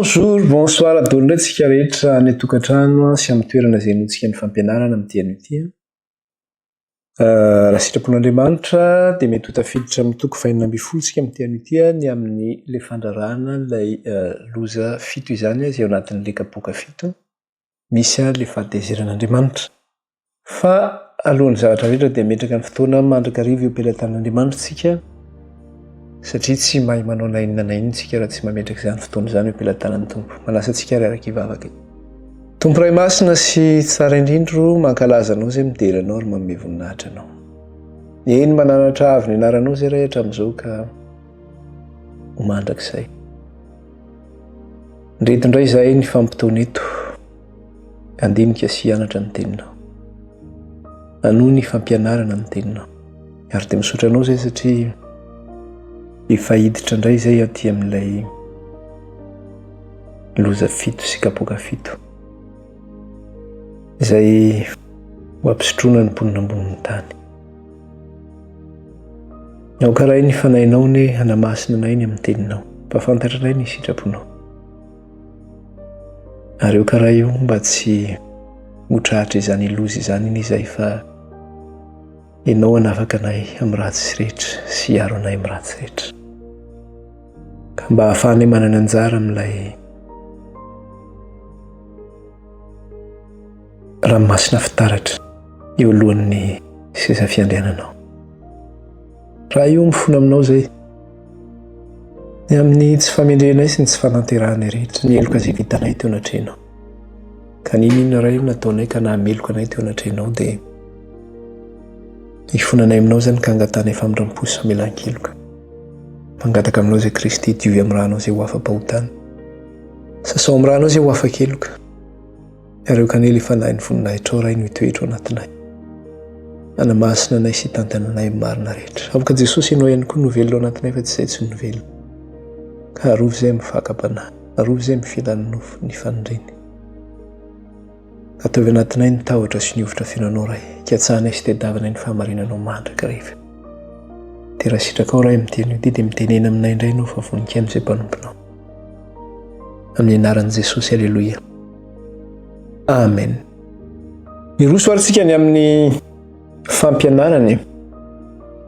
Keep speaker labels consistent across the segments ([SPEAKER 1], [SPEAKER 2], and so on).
[SPEAKER 1] Bonjour, bonsoir adolona tsika rehetra ny tokantrano sy amin'ny toerana izay notsika ny fampianarana amin'ny dian'ity. Raha sitrapon'Andriamanitra dia mety ho tafiditra amin'ny toko 210 tsika amin'ny dian'ity ny amin'ny le fandrarahana ilay loza fito izany izay ao anatin'le kapoka fito. Misy le fahatezeran'Andriamanitra. Fa alohan'ny zavatra rehetra dia metraka ny fotoana mandrakariva io ampelantan'Andriamanitra tsika. Satria tsy mahay manao na inona na inona tsika raha tsy mametraka izany fotoana izany eo ampelantanan'ny Tompo. Manasa tsika raraka hivavaka. Tompo Ray Masina sy tsara indrindro mankalaza anao izay midera anao ary manome voninahitra anao. Eny mananatra avy ny anaranao izay rehetra amin'izao ka ho mandrakizay. Ndreto indray izahay ny fampitony eto. Andinika sy hianatra ny teninao. Anohy ny fampianarana ny teninao. Ary dia misaotra anao izay satria efa hiditra indray izay aty amin'ilay loza fito sy kapoka fito. Izay ho ampisotroana ny mponina ambonin'ny tany. Ao karaha ny fanahinao ny hanamasina anay ny amin'ny teninao. Mpafantatra indray ny sitraponao. Ary eo karaha io mba tsy hotrahatra izany loza izany ny izay fa ianao hanafaka anay amin'ny ratsy rehetra sy hiaro anay amin'ny ratsy rehetra. Ka mba hahafahanay manana anjara amin'ilay ranomasina fitaratra eo alohan'ny seza fiandriananao. Raha io mifono aminao izay ny amin'ny tsy famendrenay sy ny tsy fananteranay rehetra ny eloka izay vitanay teo anatrenao. Ka ninona raha io nataonay ka nahameloka anay teo anatrenao dia hifonanay aminao izany ka hangatanay famindram-po sy famelan-keloka. Mangataka aminao izay Kristy diovy amin'ny ranao izay ho afam-pahotana. Sasao amin'ny ranao izay ho afa-keloka. Ary eo kanely fanahy ny voninahitra ao ray no hitoetra ao anatinay. Hanamasina anay sy hitantana anay amin'ny marina rehetra. Avoka Jesosy ianao ihany koa novelona ao anatinay fa tsy izay tsy novelona. Ka arovy izay mifakam-panahy, arovy izay mifilan'ny nofo ny fanindriny. Ataovy anatinay ny tahotra sy ny ovitra fiainanao ray. Kiatsahanay sy tediavanay ny fahamarinanao mandrakariva. Dia raha sitraka ao ray miteny ity dia mitenena aminay indray ianao fa voninkaina izay mpanomponao. Amin'ny anaran'i Jesosy, aleloia. Amen. Miroso aritsika ny amin'ny fampianarana.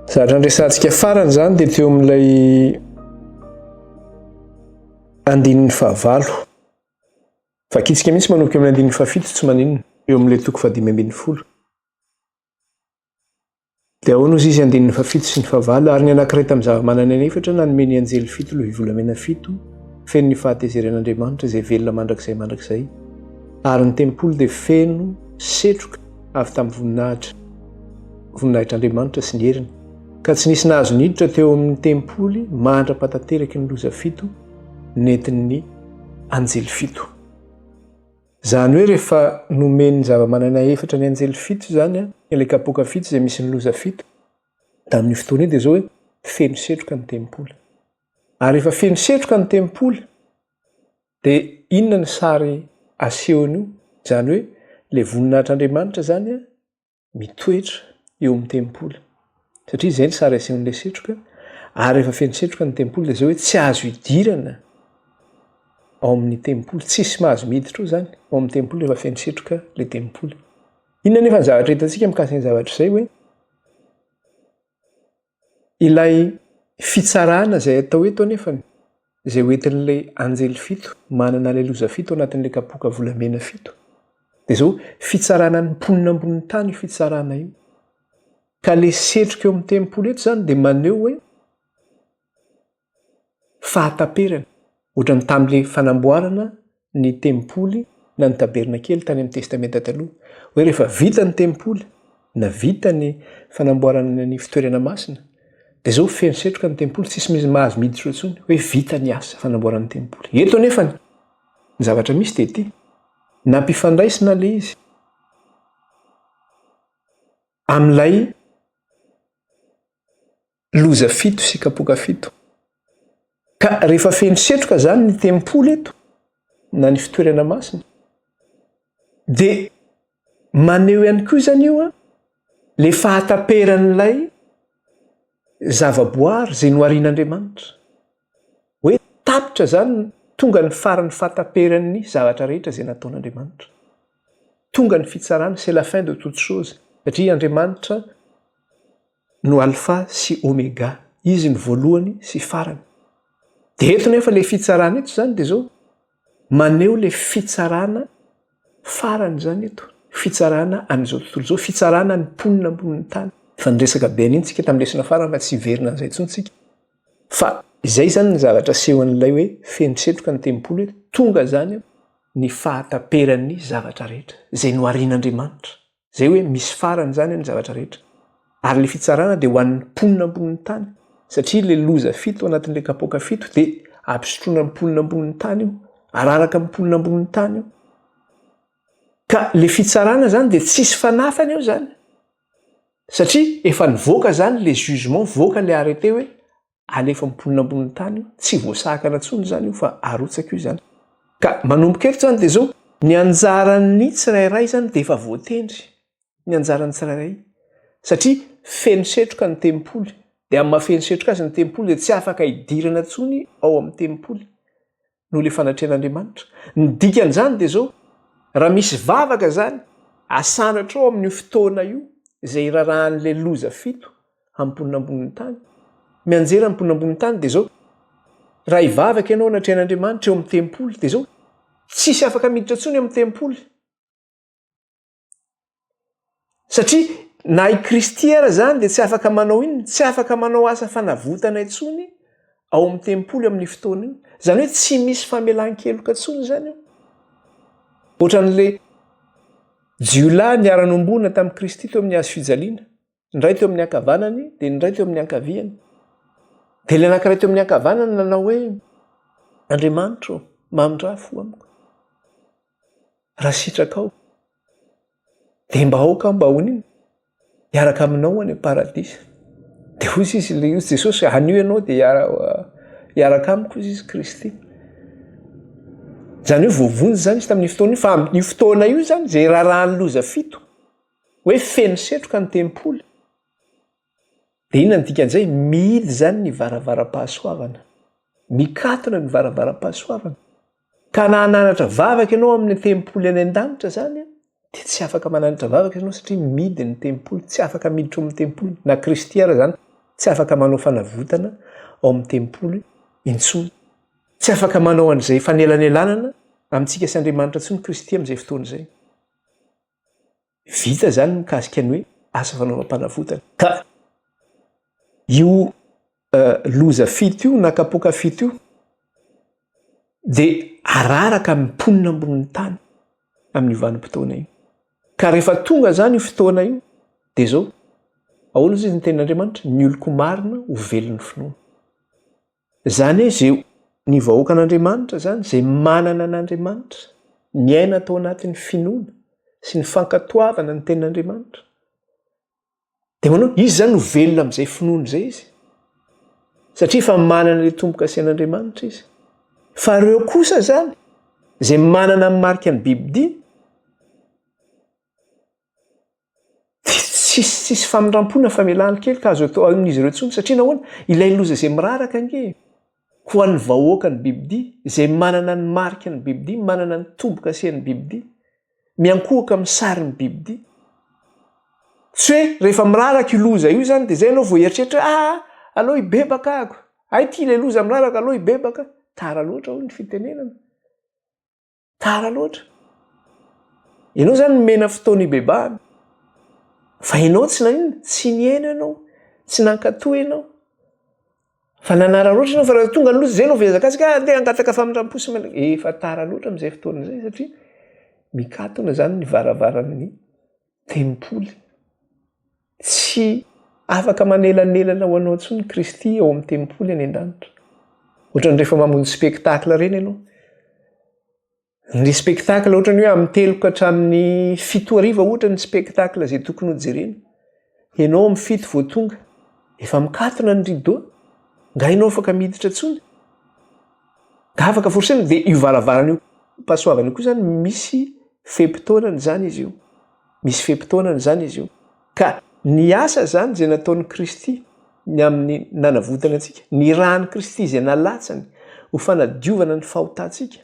[SPEAKER 1] Zavatra andresantsika farany izany dia teo amin'ilay andinin'ny fahavalo. Vakitsika mihitsy manomboka amin'ny andinin'ny fahafito tsy maninona eo amin'ilay toko 5:10. Dia ahoana ozy izy andinin'ny fahafito sy ny fahavalo ary ny anankiray tamin'ny zava-manana ny efatra nanome ny anjely fito loha volamena fito feno ny fahatezeran'Andriamanitra izay velona mandrakizay. Ary ny tempolo dia feno setroka avy tamin'ny voninahitr'Andriamanitra sy ny heriny. Ka tsy nisy nahazo niditra teo amin'ny tempoly mandra-patateraky ny loza fito nentin'ny anjely fito. Izany hoe rehefa nomeny zava-manana efatra ny anjely fito izany ilay kapoka fito izay misy ny loza fito, tamin'ny fotoana io dia izao hoe feno setroka ny tempoly. Ary rehefa feno setroka ny tempoly dia inona ny sary asehony io? Izany hoe ilay voninahitr'Andriamanitra izany mitoetra eo amin'ny tempoly. Satria izay ny sary asehon'ilay setroka. Ary rehefa feno setroka ny tempoly dia izao hoe tsy azo hidirana ao amin'ny tempoly, tsisy mahazo miditra io izany ao amin'ny tempoly rehefa feno setroka ilay tempoly. Inona nefa ny zavatra hitantsika mikasika ny zavatra izay hoe ilay fitsarana izay atao eto anefany izay hoentin'ilay anjely fito manana ilay loza fito anatin'ilay kapoka volamena fito. Dia izao fitsarana ny mponina ambonin'ny tany io fitsarana io. Ka ilay setroka eo amin'ny tempoly eto izany dia maneho hoe fahataperana. Ohatran'ny tamin'ilay fanamboarana ny tempoly na ny tabernakely tany amin'ny testamenta taloha. Hoe rehefa vita ny tempoly na vita ny fanamboarana ny fitoerana masina dia izao feno setroka ny tempoly, tsisy misy mahazo miditra intsony hoe vita ny asa fanamboarana ny tempoly. Eto anefany ny zavatra misy dia ity. Nampifandraisina ilay izy amin'ilay loza fito sy kapoka fito. Ka rehefa feno setroka izany ny tempoly eto na ny fitoerana masina dia maneho ihany koa izany io ilay fahataperan'ilay zavaboary izay noharian'Andriamanitra. Hoe tapitra izany tonga ny farany fataperan'ny zavatra rehetra izay nataon'Andriamanitra. Tonga ny fitsarana, c'est la fin de toute chose. Satria Andriamanitra no alpha sy oméga, izy ny voalohany sy farany. Dia eto nefa ilay fitsarana eto zany dia zao maneho ilay fitsarana farany zany eto. Fitsarana amin'izao tontolo izao, fitsarana ny mponina ambonin'ny tany. Fa niresaka be an'iny tsika tamin'ny lesona farany fa tsy hiverina an'izay intsony tsika. Fa izay zany ny zavatra sehon'ilay hoe feno-setroka ny tempolo hoe tonga zany ny fahataperan'ny zavatra rehetra izay noharian'Andriamanitra. Izay hoe misy farany zany ny zavatra rehetra. Ary ilay fitsarana dia ho an'ny mponina ambonin'ny tany. Satria ilay loza 7 anatin'ilay kapoaka 7 dia ampisotroana mponina ambonin'ny tany io, araraka mponina ambonin'ny tany io. Ka ilay fitsarana zany dia tsisy fanafany eo zany. Satria efa nivoaka zany ilay jugement, voaka ilay arrêté hoe alefa mponina ambonin'ny tany io, tsy voasakana intsony zany io fa arotsaka io zany. Ka manomboka eto zany dia zao ny anjaran'ny tsirairay zany dia efa voatendry. Ny anjaran'ny tsirairay. Satria feno setroka ny tempoly. Dia amin'ny mahafeno setroka azy ny tempoly dia tsy afaka hidirana intsony ao amin'ny tempoly noho ilay fanatrehan'Andriamanitra. Ny dikan'izany dia zao raha misy vavaka zany asanatra ao amin'ny fotoana io izay irarahan'ilay loza 7 amponina ambonin'ny tany. Mianjera amponina ambonin'ny tany dia zao raha hivavaka ianao natrehan'Andriamanitra eo amin'ny tempoly dia zao tsisy afaka miditra intsony amin'ny tempoly. Satria na i Kristy ara zany dia tsy afaka manao inona, tsy afaka manao asa fanavotana intsony ao amin'ny tempoly amin'ny fotoana io. Zany hoe tsy misy famelan-keloka intsony zany io. Ohatran'ilay jiolahy niara-nombonina tamin'i Kristy teo amin'ny hazo fijaliana. Ny iray teo amin'ny ankavanany dia ny iray teo amin'ny ankaviany. Dia ilay anankiray teo amin'ny ankavanany nanao hoe Andriamanitra mamindrafo amiko. Raha sitraka ao dia mba aoka mba honina hiaraka aminao any paradisa. Dia hozy izy ilay izy Jesosy anio ianao dia hiaraka amiko izy Kristy. Zany hoe voavonjy zany izy tamin'ny fotoana io, fa amin'ny fotoana io zany izay rarahan'ny loza 7 hoe feno setroka ny tempoly. Dia inona ny dikan'izay? Mihidy zany ny varavara-pahasoavana. Mikatona ny varavara-pahasoavana. Ka na hananatra vavaka ianao amin'ny tempoly any an-danitra zany dia tsy afaka mananatra vavaka ianao satria mihidy ny tempoly, tsy afaka miditra amin'ny tempoly. Na Kristy ara zany tsy afaka manao fanavotana ao amin'ny tempoly intsony. Tsy afaka manao an'izay fanelanelanana amintsika sy Andriamanitra intsony Kristy amin'izay fotoana izay. Vita zany mikasika ny hoe asa fanaovam-panavotana. Ka io loza 7 io na kapoaka 7 io dia araraka mponina ambonin'ny tany amin'ny vanim-potoana io. Ka rehefa tonga zany io fotoana io dia zao ahoana izy ny tenin'Andriamanitra? Ny oloko marina ho velon'ny finoana. Zany hoe izay ny vahoaka an'Andriamanitra zany izay manana an'Andriamanitra miaina atao anatin'ny finoana sy ny fankatoavana ny tenin'Andriamanitra. Dia manao izy zany ho velona amin'izay finoana izay izy. Satria fa manana ilay tombo-kasian'Andriamanitra izy. Fa ireo kosa zany izay manana ny marika ny Biblia tsisy famindram-pona famelahany kely ka azo atao amin'izy ireo intsony satria nahoana ilay loza izay miraraka ange ho an'ny vahoaka ny Biblia izay manana ny marika ny Biblia, manana ny tombo-kasian'ny Biblia, miankohaka amin'ny sarin'ny Biblia. Tsy hoe rehefa miraraka io loza io zany dia izay ianao vao eritreritra aleo hibebaka ahako. Ty ilay loza miraraka aleo hibebaka. Tara loatra hoy ny fitenenana. Tara loatra. Ianao zany mena fotoana hibebahana. Fa ianao tsy nanina, tsy niaina ianao, tsy nankatoa ianao. Fa nanara loatra ianao fa raha tonga ny loza izay ianao vezakasika andeha hangataka famindram-posy efa tara loatra amin'izay fotoana izay satria mikatona zany ny varavaran'ny tempoly. Tsy afaka manelanelana ho anao intsony Kristy ao amin'ny tempoly any an-danitra. Ohatran'ny rehefa mamonjy spektakla reny ianao. Ny spektakla ohatran'ny hoe amin'ny 3 ka hatramin'ny 7 hariva ohatra ny spektakla izay tokony ho jerena. Ianao amin'ny 7 vao tonga efa mikatona ny rideau. Nga ianao afaka miditra intsony. Nga afaka forsena dia io varavarana io pasoavana koa zany misy fepitaonany zany izy io. Misy fepitaonany zany izy io. Ka ny asa zany izay nataon'i Kristy ny amin'ny nanavotana antsika, ny rahan'i Kristy izay nalatsany ho fanadiovana ny fahotantsika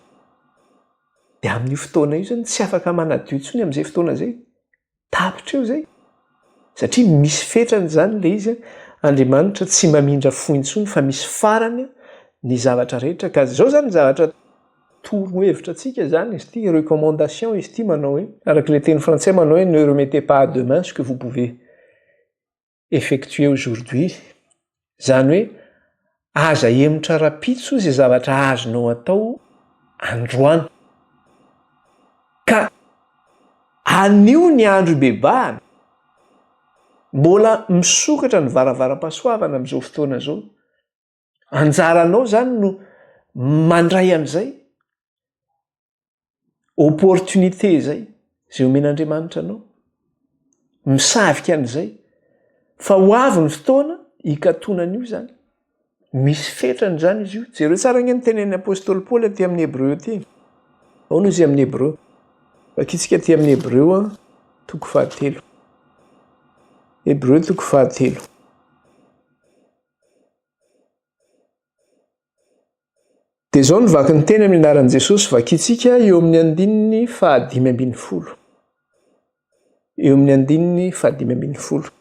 [SPEAKER 1] dia amin'io fotoana io zany tsy afaka manadio intsony amin'izay fotoana zay tapitra eo zay satria misy fetrany zany le izy Andriamanitra tsy mamindra fo intsony fa misy farany ny zavatra rehetra ka zao zany zavatra torohevitra atsika zany izy ity recommandation izy ity manao hoe araka le teny français manao hoe ne remettez pas à demain ce que vous pouvez effectuer aujourd'hui zany hoe aza emitra rapitso zay zavatra azonao atao androany ka anio ny andro bebahana mbola misokatra ny varavara-pahasoavana amin'izao fotoana zao anjaranao zany no mandray an'izay opportunité zay zay omen'Andriamanitra anao misavika an'izay fa ho avy ny fotoana hikatonan'io zany misy fetrany zany izy io jereo tsara ny tenen'ny apôstôly Paoly aty amin'ny Hébreu ty ao no izy amin'ny Hébreu vakitsika aty amin'ny Hébreu toko 13 Hébreu toko 13 dia zao nivaky ny teny amin'ny anaran'i Jesosy vakitsika eo amin'ny 5:5 eo amin'ny 5:5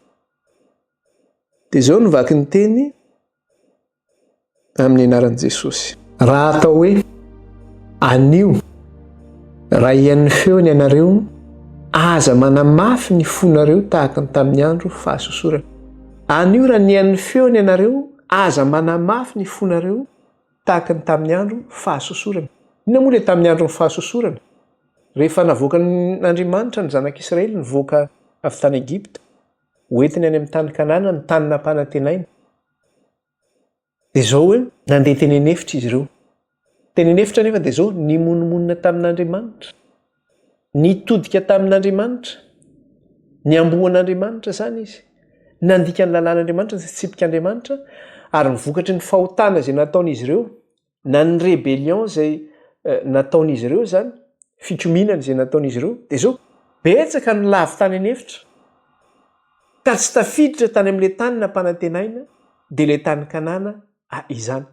[SPEAKER 1] dia zao nivaky ny teny amin'ny anaran'i Jesosy raha atao hoe anio raha ian'ny feony ianareo aza manamafy ny fonareo tahaka ny tamin'ny andro fahasosorana anio raha nian'ny feony ianareo aza manamafy ny fonareo tahaka ny tamin'ny andro fahasosorana ina moa le tamin'ny andro ny fahasosorana rehefa navoaka n'Andriamanitra ny zanak'Israely nivoaka avy tany Egypta hoentiny any amin'ny tany Kanana ny tany nampanantenaina dia zao hoe nandeha tenenefitra izy ireo tenenefitra nefa dia zao nimonomonina tamin'Andriamanitra nitodika tamin'Andriamanitra niambohan'Andriamanitra zany izy nandika ny lalàn'Andriamanitra sy tsipik'Andriamanitra ary nivokatry ny fahotana zay nataon'izy ireo na ny rébellion zay nataon'izy ireo zany fikominana zay nataon'izy ireo dia zao betsaka ny lavy tany anefitra ka tsy tafiditra tany amin'le tany nampanantenaina dia le tany Kanana izany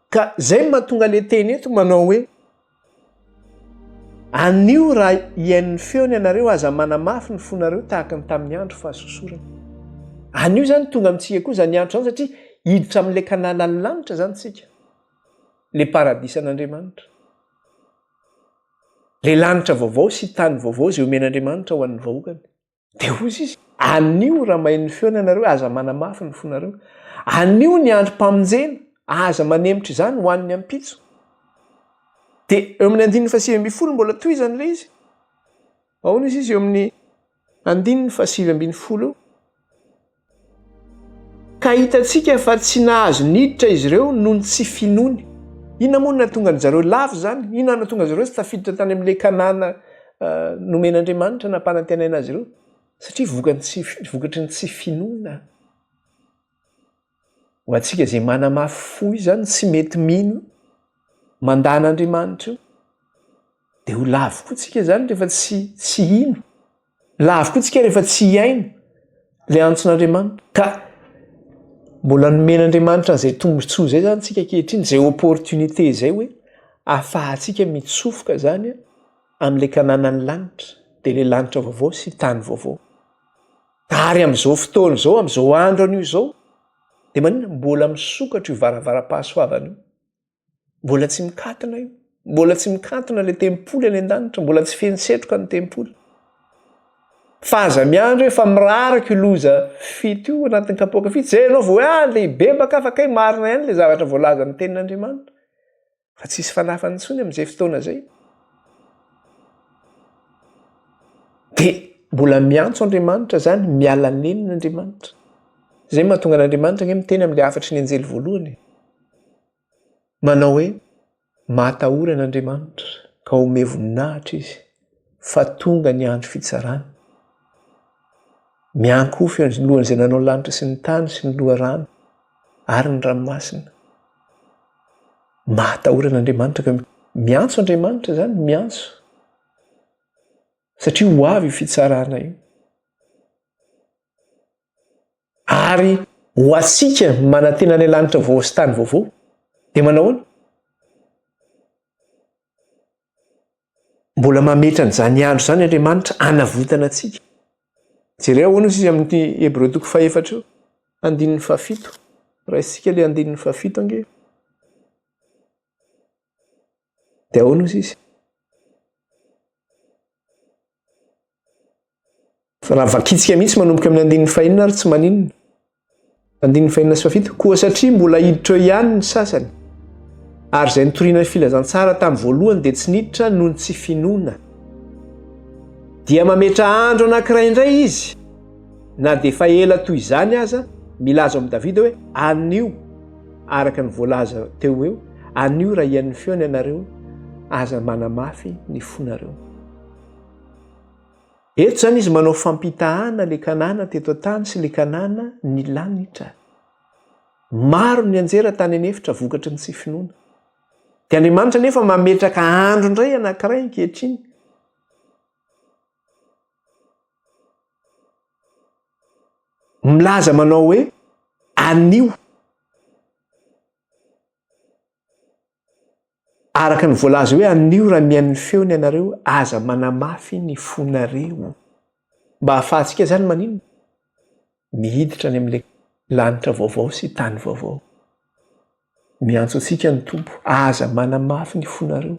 [SPEAKER 1] ka zay mahatonga le teny eto manao hoe anio raha ian'ny feony ianareo aza manamafy ny fonareo tahaka ny tamin'ny andro fahasosorana anio zany tonga amintsika koa zany andro zany satria hiditra amin'le Kanana ny lanitra zany tsika le paradisan'Andriamanitra le lanitra vaovao sy tany vaovao zay omen'Andriamanitra ho an'ny vahoakany dia ozy izy anio raha mahay-ny feony ianareo aza manamafy ny fonareo anio ny androm-pamonjena aza manemitra izany ho an'ny ampitso dia eo amin'ny 9:7 mbola toy izany le izy ao no izy eo amin'ny 9:7 ka hitantsika fa tsy nahazo niditra izy ireo noho ny tsy finoany inona moa no nahatonga ny zareo lafo zany inona no nahatonga zareo tsy tafiditra tany amin'le Kanana nomen'Andriamanitra nampanantenaina azy ireo satria vokatry ny tsy finoana ho antsika zay manamafy fo zany tsy mety mino mandan'Andriamanitra io dia ho lavo koa tsika zany rehefa tsy ino lavo koa tsika rehefa tsy hiaino le antson'Andriamanitra ka mbola nomen'Andriamanitra n'izay tombotsoa zay zany tsika kehitriny zay opportunité zay hoe ahafahantsika mitsofoka zany amin'le Kananan'ny lanitra dia le lanitra vaovao sy tany vaovao ary amin'izao fotoana izao amin'izao andro an'io izao dia manina mbola misokatra io varavara-pahasoavana io mbola tsy mikatona io mbola tsy mikatona le tempoly any an-danitra mbola tsy fensetroka ny tempoly fa aza miandro efa miraraka io loza fito io anatin'ny kapoaka fito zay ianao vao lehibe baka fa kay marina ihany le zavatra voalaza ny tenin'Andriamanitra fa tsisy fanafany intsony amin'izay fotoana zay dia mbola miantso Andriamanitra zany miala nen'Andriamanitra zay mahatonga an'Andriamanitra ny miteny amin'le afatry ny anjely voalohany manao hoe matahorana Andriamanitra ka ome voninahitra izy fa tonga ny andro fitsarana miankofy eo lohan'izay nanao lanitra sy ny tany sy ny loharano ary ny ranomasina matahorana Andriamanitra ka miantso Andriamanitra zany miantso satria ho avy io fitsarana io ary ho atsika manantena ny lanitra vaovao sy tany vaovao dia manao mbola mametra n'izany andro zany Andriamanitra anavotana antsika. Jereo ahoana izy amin'ny Hébreux 4:7 andininy 7 raha isika le andininy 7 ange. Dia ahoana izy? Fa raha vakitsika mihitsy manomboka amin'ny andininy 9 ary tsy maninona. Andininy 9 koa satria mbola hiditra eo ihany ny sasany. Ary izay nitoriana filazantsara tamin'ny voalohany dia tsy niditra noho ny tsy finoana. Dia mametra andro anankiray indray izy, na dia efa ela toy izany aza, milaza amin'ny Davida hoe anio, araka ny voalaza teo eo, anio raha ian'ny feony ianareo, aza manamafy ny fonareo. Eto zany izy manao fampitahana le kanana teto an-tany sy le kanana ny lanitra. Maro ny anjera tany anefitra vokatry ny tsy finoana. Dia Andriamanitra nefa mametraka andro indray anankiray ankehitriny. Milaza manao hoe anio. Araka ny voalaza hoe anio raha mihain'ny feony ianareo, aza manamafy ny fonareo. Mba hahafahantsika zany maninona? Mihiditra any amin'ilay lanitra vaovao sy tany vaovao. Miantso antsika ny Tompo, aza manamafy ny fonareo.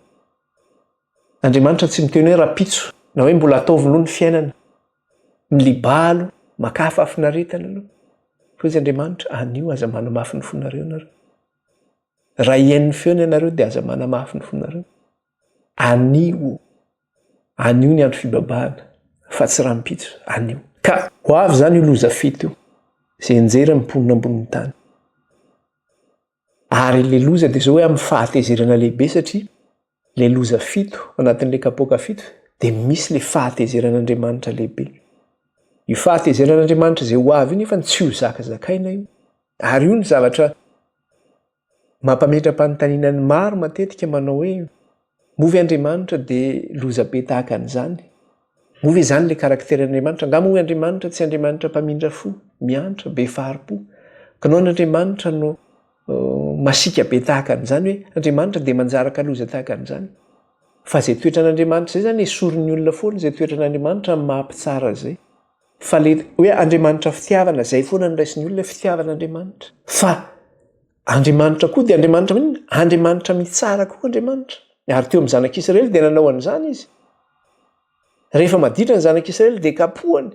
[SPEAKER 1] Andriamanitra tsy miteny hoe rapitso na hoe mbola ataovy noho ny fiainana, milibalo, makafa finaretana aloha. Fa izy Andriamanitra anio aza manamafy ny fonareo nareo. Raha iain'ny feony ianareo dia aza manamafy ny fonareo. Anio ny andro fibabahana, fa tsy raha mipitso, anio. Ka ho avy zany io loza fito io, izay anjera miponina ambonin'ny tany. Ary le loza dia zao hoe amin'ny fahatezerana lehibe satria le loza fito anatin'le kapoaka fito dia misy le fahatezeran'Andriamanitra lehibe. Io fahatezeran'Andriamanitra izay ho avy io nefa tsy ho zakazakaina io. Ary io ny zavatra mampametra-panontaniana ny maro matetika manao hoe movy Andriamanitra dia loza be tahaka an'izany. Movy izany le karakteran'Andriamanitra. Nga movy Andriamanitra tsy Andriamanitra mpamindra fo, miantra, be faharipo. Ka noho n'Andriamanitra no masika be tahaka an'izany hoe Andriamanitra dia manjaraka loza tahaka an'izany. Fa izay toetra n'Andriamanitra izay zany esorin'ny olona foana, izay toetra n'Andriamanitra mampitsara izay. Fa le hoe Andriamanitra fitiavana, izay foana ny raisin'ny olona fitiavan'Andriamanitra. Fa Andriamanitra koa dia Andriamanitra maninona? Andriamanitra mitsara koa Andriamanitra. Ary teo amin'ny zanak'Israely dia nanao an'izany izy. Rehefa maditra ny zanak'Israely dia kapohany.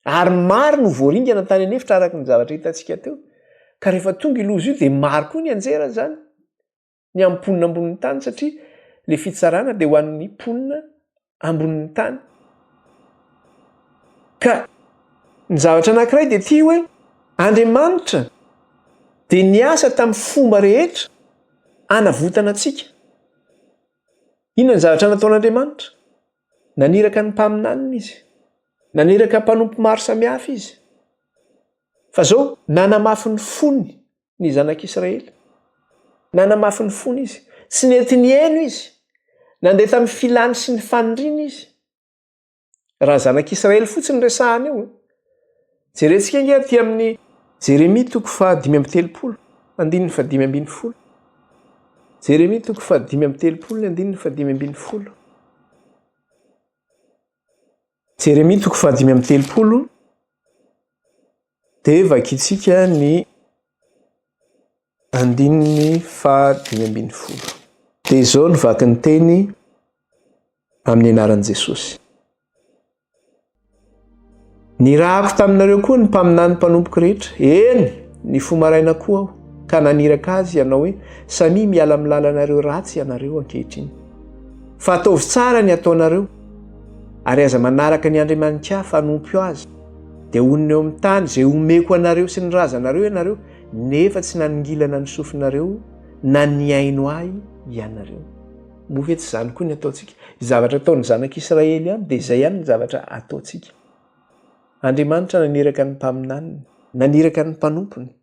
[SPEAKER 1] Ary maro no voaringana tany anefitra araka ny zavatra hitantsika teo. Ka rehefa tonga iloza io dia maro koa ny anjera zany. Ny amin'ny mponina ambonin'ny tany satria le fitsarana dia ho an'ny mponina ambonin'ny tany. Ka ny zavatra anankiray dia tia hoe Andriamanitra dia niasa tamin'ny fomba rehetra anavotana antsika. Inona ny zavatra nataon'Andriamanitra? Naniraka ny mpaminanina izy. Naniraka mpanompo maro samihafa izy. Fa zao nanamafy ny fony ny zanak'Israely. Nanamafy ny fony izy. Tsy nety niaino izy. Nandeha tamin'ny filany sy ny faniriana izy. Raha zanak'Israely fotsiny resahana eo. Jerentsika nge aty amin'ny Jeremia 5:30, andininy 5:50. Jeremia 5:30, andininy 5:50. Jeremia 5:30 dia vakitsika ny andininy 5:50. Dia izao ny vaky ny teny amin'ny anaran'i Jesosy. Nirahako taminareo koa ny mpaminany mpanompoka rehetra. Eny, ny fomaraina koa aho, ka naniraka azy ianao hoe samy miala amin'ny lalanareo ratsy ianareo ankehitriny. Fa ataovy tsara ny ataonareo, ary aza manaraka ny andriamanitra fanompo azy. Dia onona eo amin'ny tany izay omeko anareo sy ny razanareo ianareo, nefa tsy naningilana ny sofinareo na ny aino ahy ianareo. Mofo tsy izany koa ny ataontsika. Zavatra ataon'ny zanak'Israely ihany dia izay ihany ny zavatra ataontsika. Andriamanitra naniraka ny mpaminaniny, naniraka ny mpanompony.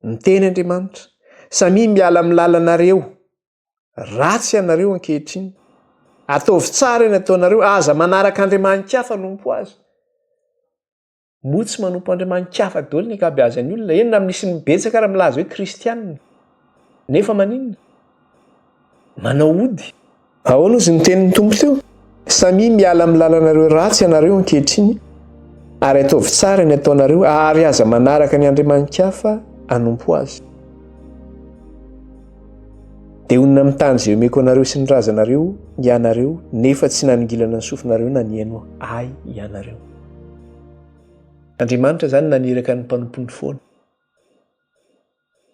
[SPEAKER 1] Miteny Andriamanitra, samy miala amin'ny lalanareo ratsy ianareo ankehitriny. Ataovy tsara ny ataonareo, aza manaraka andriamanitra fanompo azy. Motsy manompo andriamanitra hafa daholo ny ankabeazan'ny olona. Eny na misy mibetsaka raha milaza hoe kristianina. Nefa maninona? Manao ody, Ahoana izy ny tenin'ny tompo teo? Samy miala amin'ny lalanareo ratsy ianareo ankehitriny ary ataovy tsara ny ataonareo ary aza manaraka ny Andriamanitra hafa hanompo azy. Dia onona amin'ny tany izay omeko anareo sy ny razanareo ianareo nefa tsy naningilana ny sofinareo na ny haino ay ianareo. Andriamanitra izany naniraka ny mpanompony foana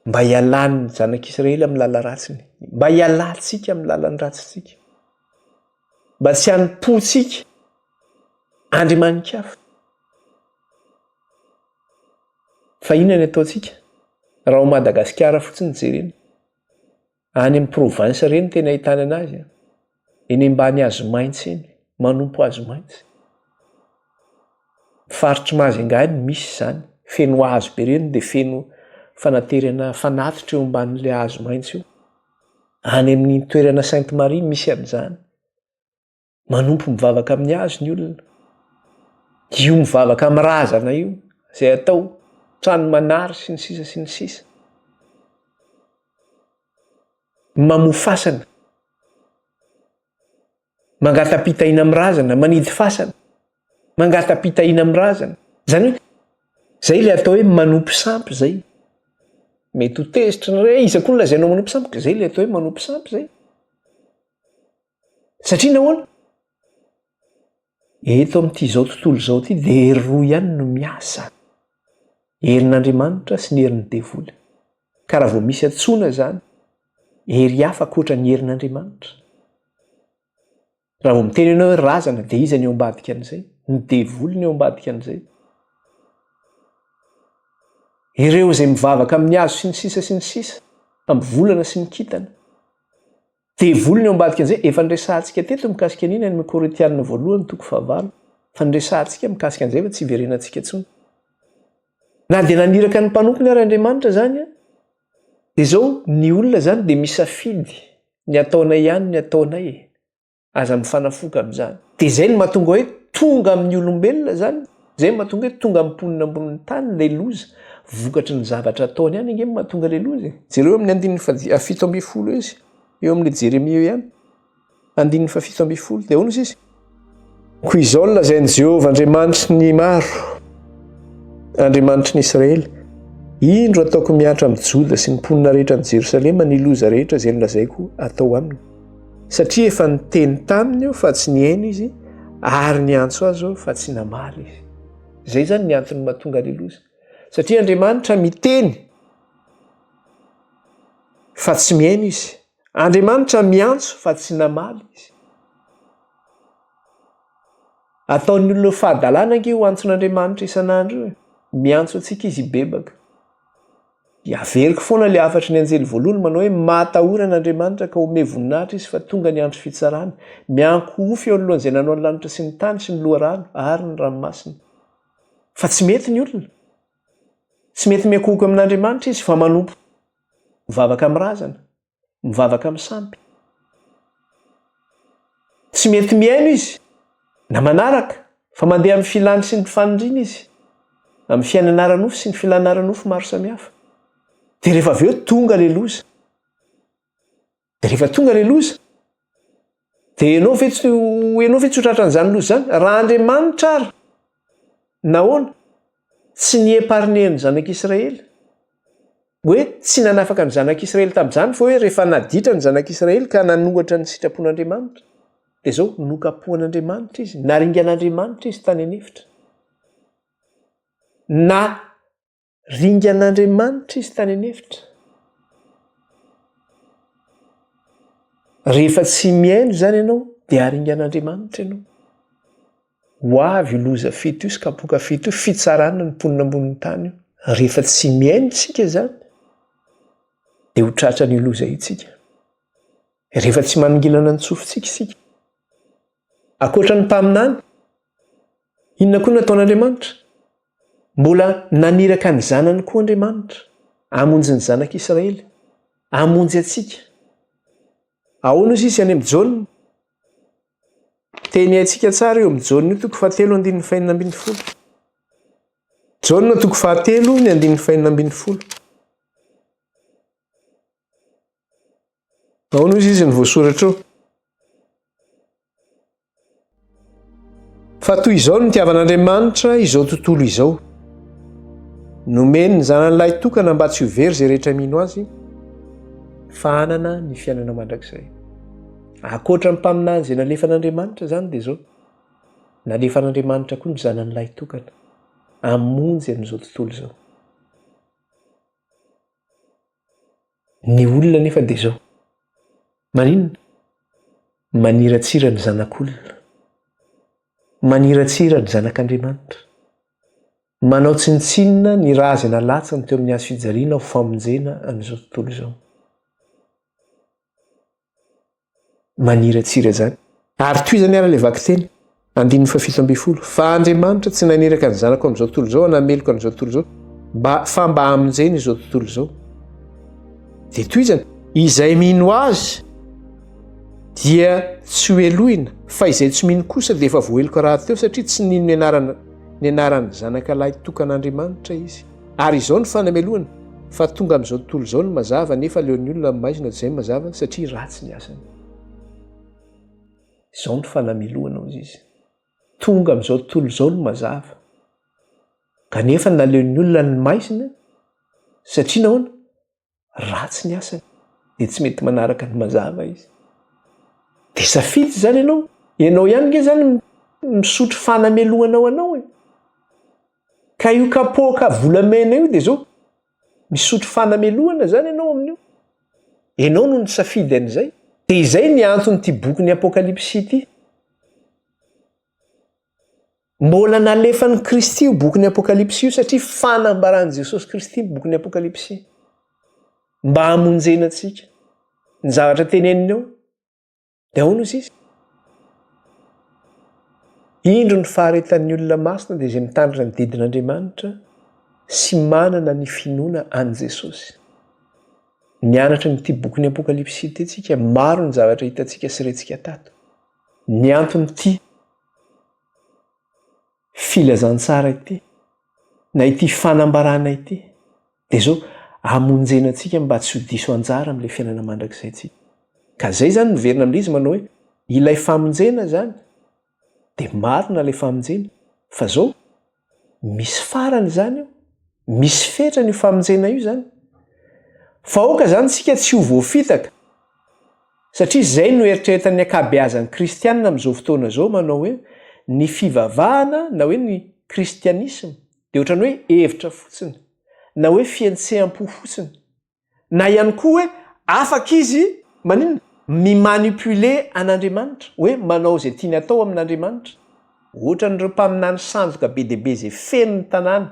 [SPEAKER 1] mba hialany ny zanak'Israely amin'ny lala ratsiny, mba hialantsika amin'ny lalany ratsintsika, mba tsy hanompontsika Andriamanitra hafa. Fa inona ny ataontsika? Raha ao Madagasikara fotsiny jerena, any amin'ny province ireny tena ahitana anazy, eny ambany hazo maitso eny, manompo hazo maitso. Faritry Majunga any misy izany, feno hazo be ireny dia feno fanaterana fanatitra eo ambanin'ilay hazo maitso io. Any amin'ny toerana Sainte Marie misy amin'izany. Manompo mivavaka amin'ny hazo ny olona. Io mivavaka amin'ny razana io izay atao trano manary sy ny sisa sy ny sisa. Mamofasana, mangatapitaina amin'ny razana, manidy fasana, mangatapitaina amin'ny razana. Izany hoe izay ilay atao hoe manompo sampy izay. Mety ho tezitra ny ray izako ny lazainao manompo sampy, izay ilay atao hoe manompo sampy izay. Satria nahoana? Eto amin'ity izao tontolo izao ity dia hery roa ihany no miasa. Herin'Andriamanitra sy ny herin'ny devoly. Ka raha vao misy antsoina izany, hery hafa ankoatra ny herin'Andriamanitra. Raha vao miteny ianao hoe razana dia iza ny eo ambadika an'izay? Ny devoly ny eo ambadika an'izay. Ireo izay mivavaka amin'ny hazo sy ny sisa sy ny sisa, amin'ny volana sy ny kintana. Devoly ny eo ambadika an'izay. Efa niresahantsika teto mikasika an'iny amin'ny Korintianina voalohany 9. Fa niresahantsika mikasika an'izay fa tsy iverenantsika intsony. Na dia naniraka ny mpanompony ary Andriamanitra izany dia izao ny olona izany dia misafidy ny ataonay ihany ny ataonay, aza mifanafoka amin'izany. Dia izay no mahatonga hoe tonga amin'ny olombelona izany, izay no mahatonga hoe tonga amponina ambonin'ny tany ilay loza, vokatry ny zavatra ataony ihany angeny mahatonga ilay loza. Jereo amin'ny 7:7 izy, eo amin'ilay Jeremia ihany, 7:7. Dia ahoana izy? Koa izao lazain'i Jehovah Andriamanitra ny maro, Andriamanitra ny Israely, indro ataoko miatra amin'ny Joda sy ny mponina rehetra ny Jerosalema ny loza rehetra izay nolazaiko atao aminy. Satria efa niteny taminy io fa tsy nihaino izy, ary niantso azy fa tsy namaly izy. Izay zany ny antony mahatonga ilay loza. Satria Andriamanitra miteny fa tsy mihaino izy. Andriamanitra miantso fa tsy namaly izy. Ataon'ny olona fahadalàna ange ho antson'Andriamanitra isan'andro io. Miantso antsika izy hibebaka. Averiko foana ilay hafatry ny anjely voalohany manao hoe matahorana ka ome voninahitra izy fa tonga ny andro fitsarana, mianko-ofy eo alohan'izay nanao ny lanitra sy ny tany sy ny loharano ary ny ranomasina. Fa tsy mety ny olona. Tsy mety miankohoka amin'Andriamanitra izy fa manompo mivavaka amin'ny razana, mivavaka amin'ny sampy. Tsy mety mihaino izy na manaraka fa mandeha amin'ny filany sy ny fanindrina izy, amin'ny fiainana ara-nofo sy ny filana ara-nofo maro samihafa. Dia rehefa avy eo tonga ilay loza. Dia rehefa tonga ilay loza, dia ianao ve tsy ho tratran'izany loza izany? Raha Andriamanitra ary nahoana tsy nieparne ny zanak'Israely, hoe tsy nanafaka ny zanak'Israely tamin'izany fa hoe rehefa naditra ny zanak'Israely ka nanohatra ny sitrapon'Andriamanitra, dia izao nokapohan'Andriamanitra izy, naringan'Andriamanitra izy tany anefitra. Na ringan'Andriamanitra izy tany anefitra. Rehefa tsy mihaino izany ianao dia aringan'Andriamanitra ianao. Ho avy loza fito io sy kapoka fito io, fitsarana ny mponina ambonin'ny tany io. Rehefa tsy mihaino isika izany dia ho tratra ny loza itsika. Rehefa tsy maningilana ny tsofintsika isika, ankoatra ny mpaminany, inona koa nataon'Andriamanitra? Mbola naniraka ny zanany koa Andriamanitra, hamonjy ny zanak'Israely, hamonjy atsika. Ahoana izy any amin'ny Jaona? Teny haintsika tsara eo amin'ny Jaona io 7:5. Jaona 7:5. Ahoana izy ny voasoratra eo? fa toy izao no nitiavan'Andriamanitra izao tontolo izao. Nomeny ny zanan'ilay tokana mba tsy ho very izay rehetra mino azy, fa hanana ny fiainana mandrakizay. Ankoatra ny mpaminany izay nalefan'Andriamanitra izany dia izao, nalefan'Andriamanitra koa ny zanan'ilay tokana hamonjy amin'izao tontolo izao. Ny olona nefa dia izao, maninona? Maniratsira ny zanak'olona, maniratsira ny zanak'Andriamanitra, manao tsinontsinona ny raha izay nalatsany teo amin'ny hazo fijaliana ho famonjena amin'izao tontolo izao. Maniratsira izany. Ary toy izany ara ilay vaky teny, 7:20, fa Andriamanitra tsy naniraka ny zanako amin'izao tontolo izao, hanameloko amin'izao tontolo izao, fa mba hamonjena izao tontolo izao. Dia toy izany, izay mino azy dia tsy hoelohina, fa izay tsy mino kosa dia efa voaheloka raha teo satria tsy nino ny anaran'ny zanak'ilay tokan'Andriamanitra izy. Ary izao ny fanamelohana, fa tonga amin'izao tontolo izao ny mazava, nefa aleon'ny olona maizina tsy izay mazava satria ratsy ny asany. Izao ny fanamelohana hozy izy. Tonga amin'izao tontolo izao ny mazava, kanefa naleon'ny olona ny maizina satria nahoana? Ratsy ny asany, dia tsy mety manaraka ny mazava izy. Dia safidy izany ianao ihany nge izany misotro fanamelohana ao anao e. Ka io kapoaka volamena io dia izao misotro fanamelohana izany ianao amin'io. Ianao no ny safidy an'izay. Dia izay ny anton'ity bokin'ny Apokalipsy ity. Mbola nalefan'ny Kristy io bokin'ny Apokalipsy io satria fanambaran'i Jesosy Kristy bokin'ny Apokalipsy. Mba hamonjena antsika ny zavatra teneniny ao. Dia ahoana hozy izy? Indro ny faharetan'ny olona masina dia izay mitandrina ny didin'Andriamanitra sy manana ny finoana an' Jesosy. Nianatra n'ity bokin'ny Apokalipsy ity tsika, maro ny zavatra hitantsika sy rentsika tato. Ny anton'ity filazantsara ity, na ity fanambarana ity, dia izao hamonjena antsika mba tsy ho diso anjara amin'ilay fiainana mandrakizay tsika. Ka izay izany miverina amin'izy manao hoe ilay famonjena izany dia marina ilay famonjena, fa izao misy farany izany io, misy fetrany io famonjena io izany. Fa aoka izany tsika tsy ho voafitaka, satria izay no eritreretan'ny ankabeazan'ny kristianina amin'izao fotoana izao manao hoe ny fivavahana na hoe ny kristianisma dia ohatrany hoe hevitra fotsiny, na hoe fientsehampo fotsiny, na ihany koa hoe afaka izy maninona? Mimanipule an'Andriamanitra, hoe manao izay tiany atao amin'Andriamanitra. Ohatran'ireo mpaminany sandoka be dia be izay feno ny tanàna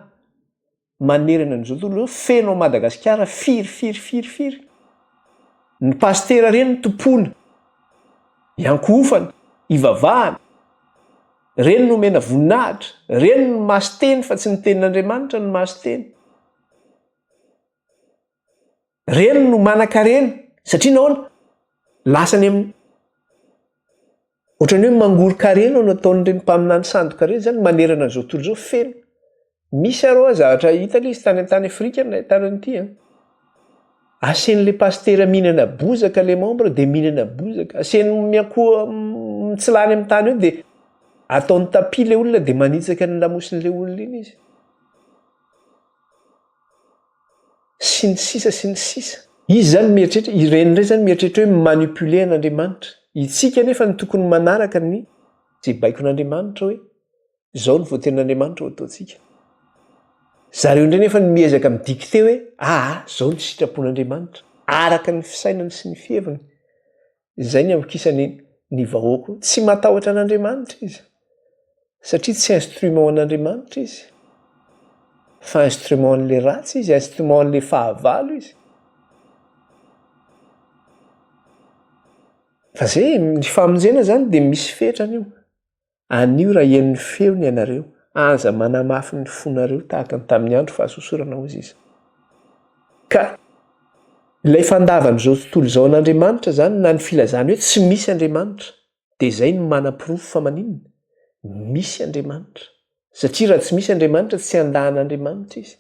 [SPEAKER 1] manerana n'izao tontolo izao, feno ao Madagasikara, firy. Ny pastera reny tompona, iankofana, ivavahana, reny no mena voninahitra, reny no masiteny fa tsy ny tenin'Andriamanitra no masiteny. Reny no manan-karena satria nahoana? Lasany amin'ny ohatrany hoe mangoro-karena no ataon'ireny mpaminany sandoka reny izany manerana n'izao tontolo izao feno. Misy arô zavatra hita ilay izy tany an-tany Afrika na tany an'ity. Asian'ilay pastera mihinana bozaka ilay membre dia mihinana bozaka. Asiany miankoa mitsilany amin'ny tany eo dia ataony tapis ilay olona dia manitsaka ny lamosin'ilay olona iny izy. Sy ny sisa. Izy zany mieritreritra, ireny indray zany mieritreritra hoe manipule an'Andriamanitra. Itsika nefa ny tokony manaraka ny izay baikon'Andriamanitra hoe izao ny voatenin'Andriamanitra ho ataontsika. Zareo indray nefa miezaka midikte hoe izao ny sitrapon'Andriamanitra araka ny fisainany sy ny fieviny. Izay ny amkisan'ny vahoaka, tsy matahotra an'Andriamanitra izy satria tsy instrument an'Andriamanitra izy, fa instrument an'ilay ratsy izy, instrument an'ilay fahavalo izy. Fa izay ny famonjena izany dia misy fetrany io. Anio raha henon'ny feony ianareo, aza manamafy ny fonareo tahaka ny tamin'ny andro fahasosorana hozy izy. Ka ilay fandavan'izao tontolo izao an'Andriamanitra izany na ny filazany hoe tsy misy Andriamanitra, dia izay no manam-pirofo fa maninona? Misy Andriamanitra. Satria raha tsy misy Andriamanitra tsy andahan'Andriamanitra izy.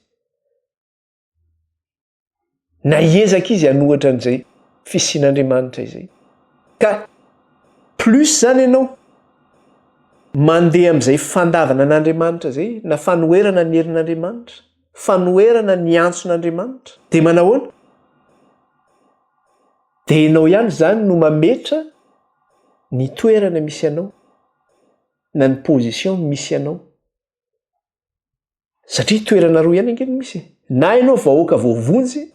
[SPEAKER 1] Na hiezaka izy hanohatra an'izay fisian'Andriamanitra izay. Ka plus zany ianao mandeha amin'izay fandavana an'Andriamanitra zay na fanoerana ny herin'Andriamanitra, fanoerana ny antson'Andriamanitra, dia manahoana? Dia ianao ihany zany no mametra ny toerana misy anao na ny position misy anao. Satria toerana roa ihany angeny misy. Na ianao vahoaka voavonjy,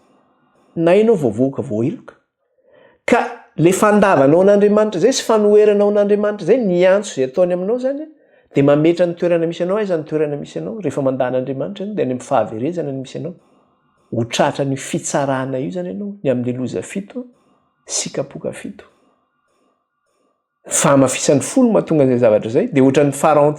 [SPEAKER 1] na ianao vahoaka voailoka. Ka le fandavanao an'Andriamanitra zay sy fanoeranao an'Andriamanitra zay ny antso izay ataony aminao zany dia mametra ny toerana misy anao. Aiza ny toerana misy anao? Rehefa mandan'Andriamanitra dia any amin'ny fahaverezana ny misy anao. Ho tratra ny fitsarana io zany ianao ny amin'ny loza 7 sy kapoka 7. Famafisany folo mahatonga izay zavatra zay dia ohatran'ny farao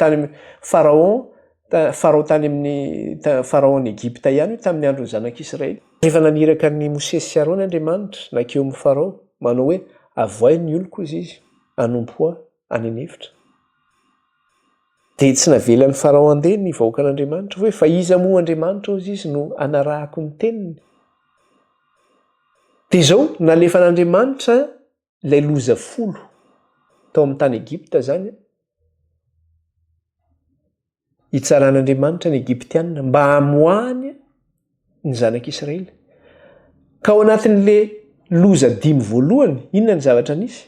[SPEAKER 1] tany amin'ny faraon Egypta ihany tamin'ny andron'ny zanak'Israely. Rehefa naniraka ny Mosesy sy Arona Andriamanitra nakeo amin'ny farao manao hoe avoay ny oloko izy anompoa any an'hevitra. Dia tsy navelan'ny farao andeha ny vahoaka an'Andriamanitra hoe fa iza moa Andriamanitra ozy izy no anarahako ny teniny. Dia izao nalefa an'Andriamanitra ilay loza 10 tao amin'ny tany Egypta zany hitsaran'Andriamanitra ny Egyptianina mba hamoahany ny zanak'Israely. Ka ao anatin'le loza 5 voalohany inona ny zavatra nisy?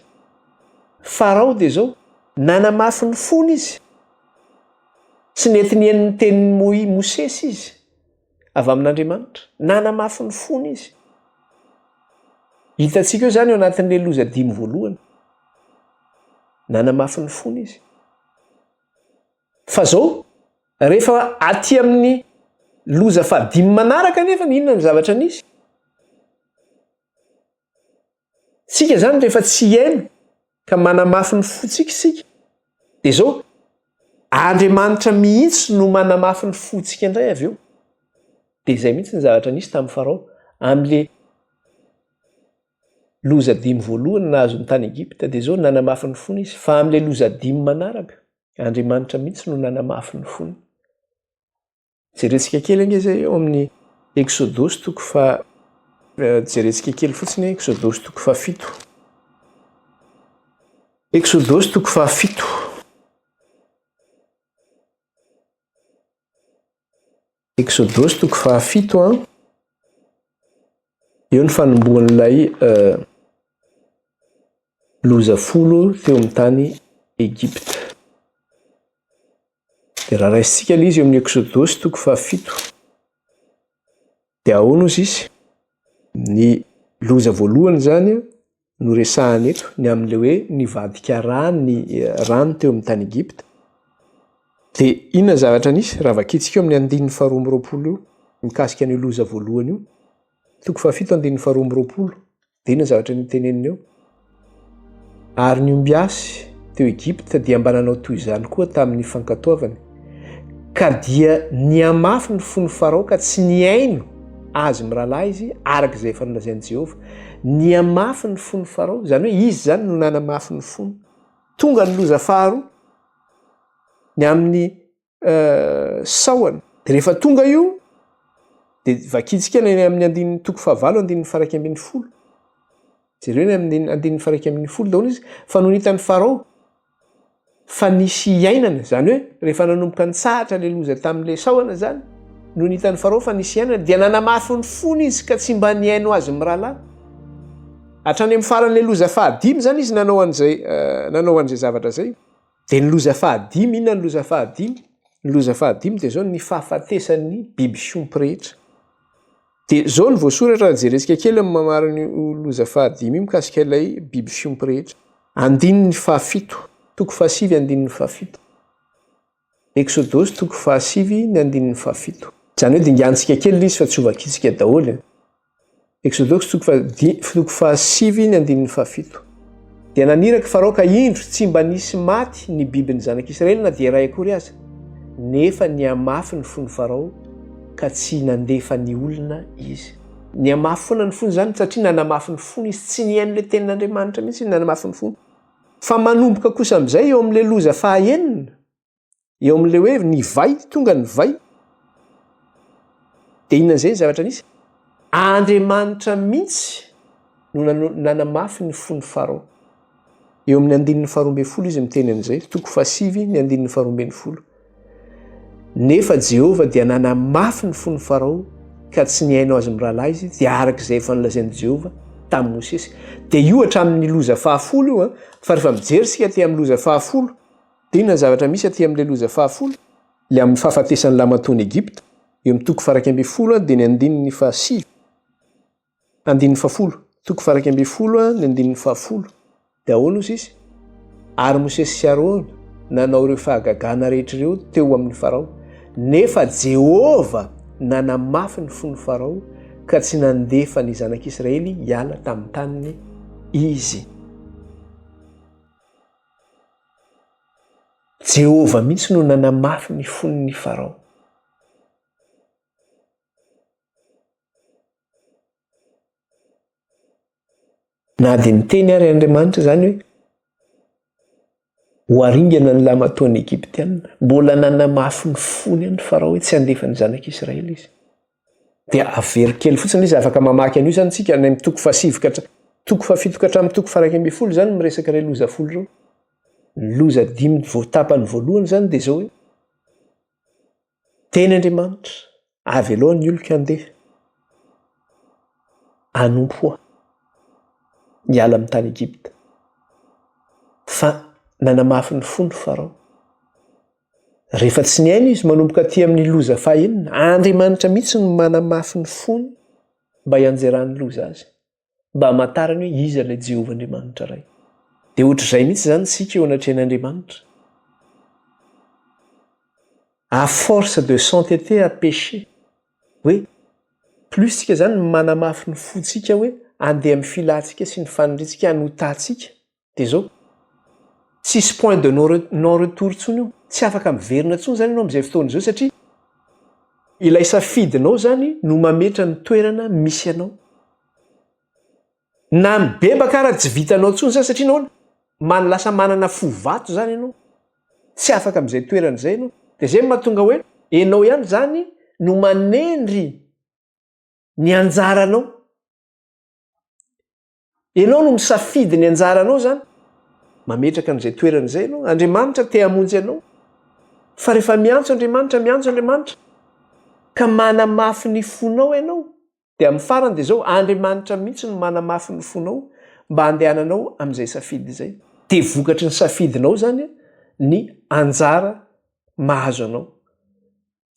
[SPEAKER 1] Farao dia izao nanamafy ny fony izy sy nentinien'ny tenin'ny Mosesy izy avy amin'Andriamanitra, nanamafy ny fony izy. Hitantsika eo zany ao anatin'le loza 5 voalohany nanamafy ny fony izy. Fa zao rehefa aty amin'ny loza 5 manaraka nefa inona ny zavatra nisy? Sika zany rehefa tsy haino ka manamafy ny fotsika sika dia zao Andriamanitra mihitsy no manamafy ny fotsika indray avy eo. Dia izay mihitsy ny zavatra nisy tamin'ny farao amin'le loza 5 voalohany nahazo ny tany Egypta dia zao nanamafy ny fony izy. Fa amin'le loza 5 manaraka Andriamanitra mihitsy no nanamafy ny fony. Jerentsika kely ange zay eo amin'ny Exodosy jerentsika kely fotsiny Exodosy 7. Exodosy 7. Exodosy 7 eo ny fanombohan'ilay loza 10 teo amin'ny tany Egypta. Dia raha raisitsika ilay izy eo amin'ny Exodosy 7 dia ahoana ozy izy? Ny loza voalohany zany no resahany eto ny amin'ilay hoe nivadika rano teo amin'ny tany Egypta. Dia inona zavatra nisy? Raha vakitsika eo amin'ny 2:20 io mikasika ny loza voalohany io 7:220 dia inona zavatra niteneniny eo? Ary niomby asy teo Egypta dia mba nanao toy izany koa tamin'ny fankatoavany. Ka dia niamafy ny fony farao ka tsy niaino azy mirahalahy izy araka izay efa nolazain'i Jehovah. Niamafy ny fony farao zany hoe izy zany no nanamafy ny fony. Tonga ny loza faharoa ny amin'ny sahona. Dia rehefa tonga io dia vakitsika ny amin'ny 9:9. Jereo ny amin'ny 9:9 daholy izy fa no nitan'ny farao fa nisy iainana zany hoe rehefa nanomboka nitsahatra le loza tamin'le sahona zany no nitan'ny farao fa nisy iainana dia nanamafy ny fony izy ka tsy mba niaino azy mirahalahy. Hatrany amin'ny faran'le loza 5 zany izy nanao an'izay zavatra zay. Dia ny loza 5 inona ny loza 5? Ny loza 5 dia zao ny fahafatesan'ny biby fiompy rehetra. Dia zao ny voasoratra raha jerentsika kely amin'ny mamariny loza 5 mikasika ilay biby fiompy rehetra. 7:7. Exodosy 7:7. Zany hoe dingantsika kely izy fa tsy ho vakitsika daholo. Exodosy 7:7. Dia naniraka farao ka indro tsy mba nisy maty ny bibiny zanak'Israely na dia iray akory aza. Nefa niamafy ny fony farao ka tsy nandefa ny olona izy. Niamafy foana ny fony zany satria nanamafy ny fony izy tsy niaino le tenin'Andriamanitra mihitsy nanamafy ny fony. Fa manomboka kosa amin'izay eo amin'le loza 9 eo amin'le hoe ny vai tonga ny vai. Dia inona izay zavatra nisy? Andriamanitra mihitsy no nanamafy ny fony farao. eo amin'ny 120 izy miteny an'izay, toko 7 ny 120. Nefa Jehova dia nanamafy ny fony Farao ka tsy nihainao azy mirahalahy izy dia arak'izay efa nolazain'i Jehova tamin'i Mosesy. Dia io hatramin'ny loza 10 io fa rehefa mijery isika aty amin'ny loza 10, dia inona zavatra misy aty amin'ilay loza 10? Ilay amin'ny fahafatesan'ny lamatoan'i Egypta, eo amin'ny toko 110 dia ny 7. 110, toko 110 ny 110. Dia ahoana ozy izy? Ary Mosesy sy Arona nanao ireo fahagagana rehetra ireo teo amin'ny Farao. Nefa Jehova nanamafy ny fony Farao ka tsy nandefa ny zanak'Israely hiala tamin'ny taniny izy. Jehova mihitsy no nanamafy ny fon'ny Farao. Na dia niteny ary Andriamanitra zany hoe ho aringana ny lamatoan'ny Egyptianina, mbola nanamafy ny fony ny Farao hoe tsy handefa ny zanak'Israely izy. Dia avery kely fotsiny izy afaka mamaky an'io zany tsika ny toko 7 ka hatramin'ny toko 110 zany miresaka ireo loza 10 ireo. Loza 5 tapany voalohany zany dia zao hoe teny Andriamanitra, avy aloha ny olika handeha anompo hiala amin'ny tany Egypta, fa nanamafy ny fony Farao. Rehefa tsy niaina izy manomboka aty amin'ny loza 9, Andriamanitra mihitsy no manamafy ny fony mba hianjerany loza azy, mba hamantarany hoe iza ilay Jehova Andriamanitra iray. Dia ohatr'izay mihitsy zany sika eo anatrehan'Andriamanitra. À force de s'entêter à pécher, hoe plus sika zany manamafy ny fontsika hoe andeha amin'ny filatsika sy ny fanindritsika hanotantsika, dia zao tsisy point de non-retour tsony io, tsy afaka miverina tsony zany ianao amin'izay fotoana izao, satria ilay safidinao zany no mametra ny toerana misy anao. Na mibebaka ara tsy vitanao tsony zany, satria ianao lasa manana fo vato zany ianao, tsy afaka amin'izay toerana izay ianao. Dia zay mahatonga hoe ianao ihany zany no manendry ny anjaranao. Ianao no misafidy ny anjaranao zany, mametraka amin'izay toerana izay ianao. Andriamanitra te hamonjy ianao, fa rehefa miantso Andriamanitra ka manamafy ny fonao ianao, dia amin'ny farany dia zao Andriamanitra mihitsy no manamafy ny fonao mba handehananao amin'izay safidy izay. Dia vokatry ny safidinao zany ny anjara mahazo anao.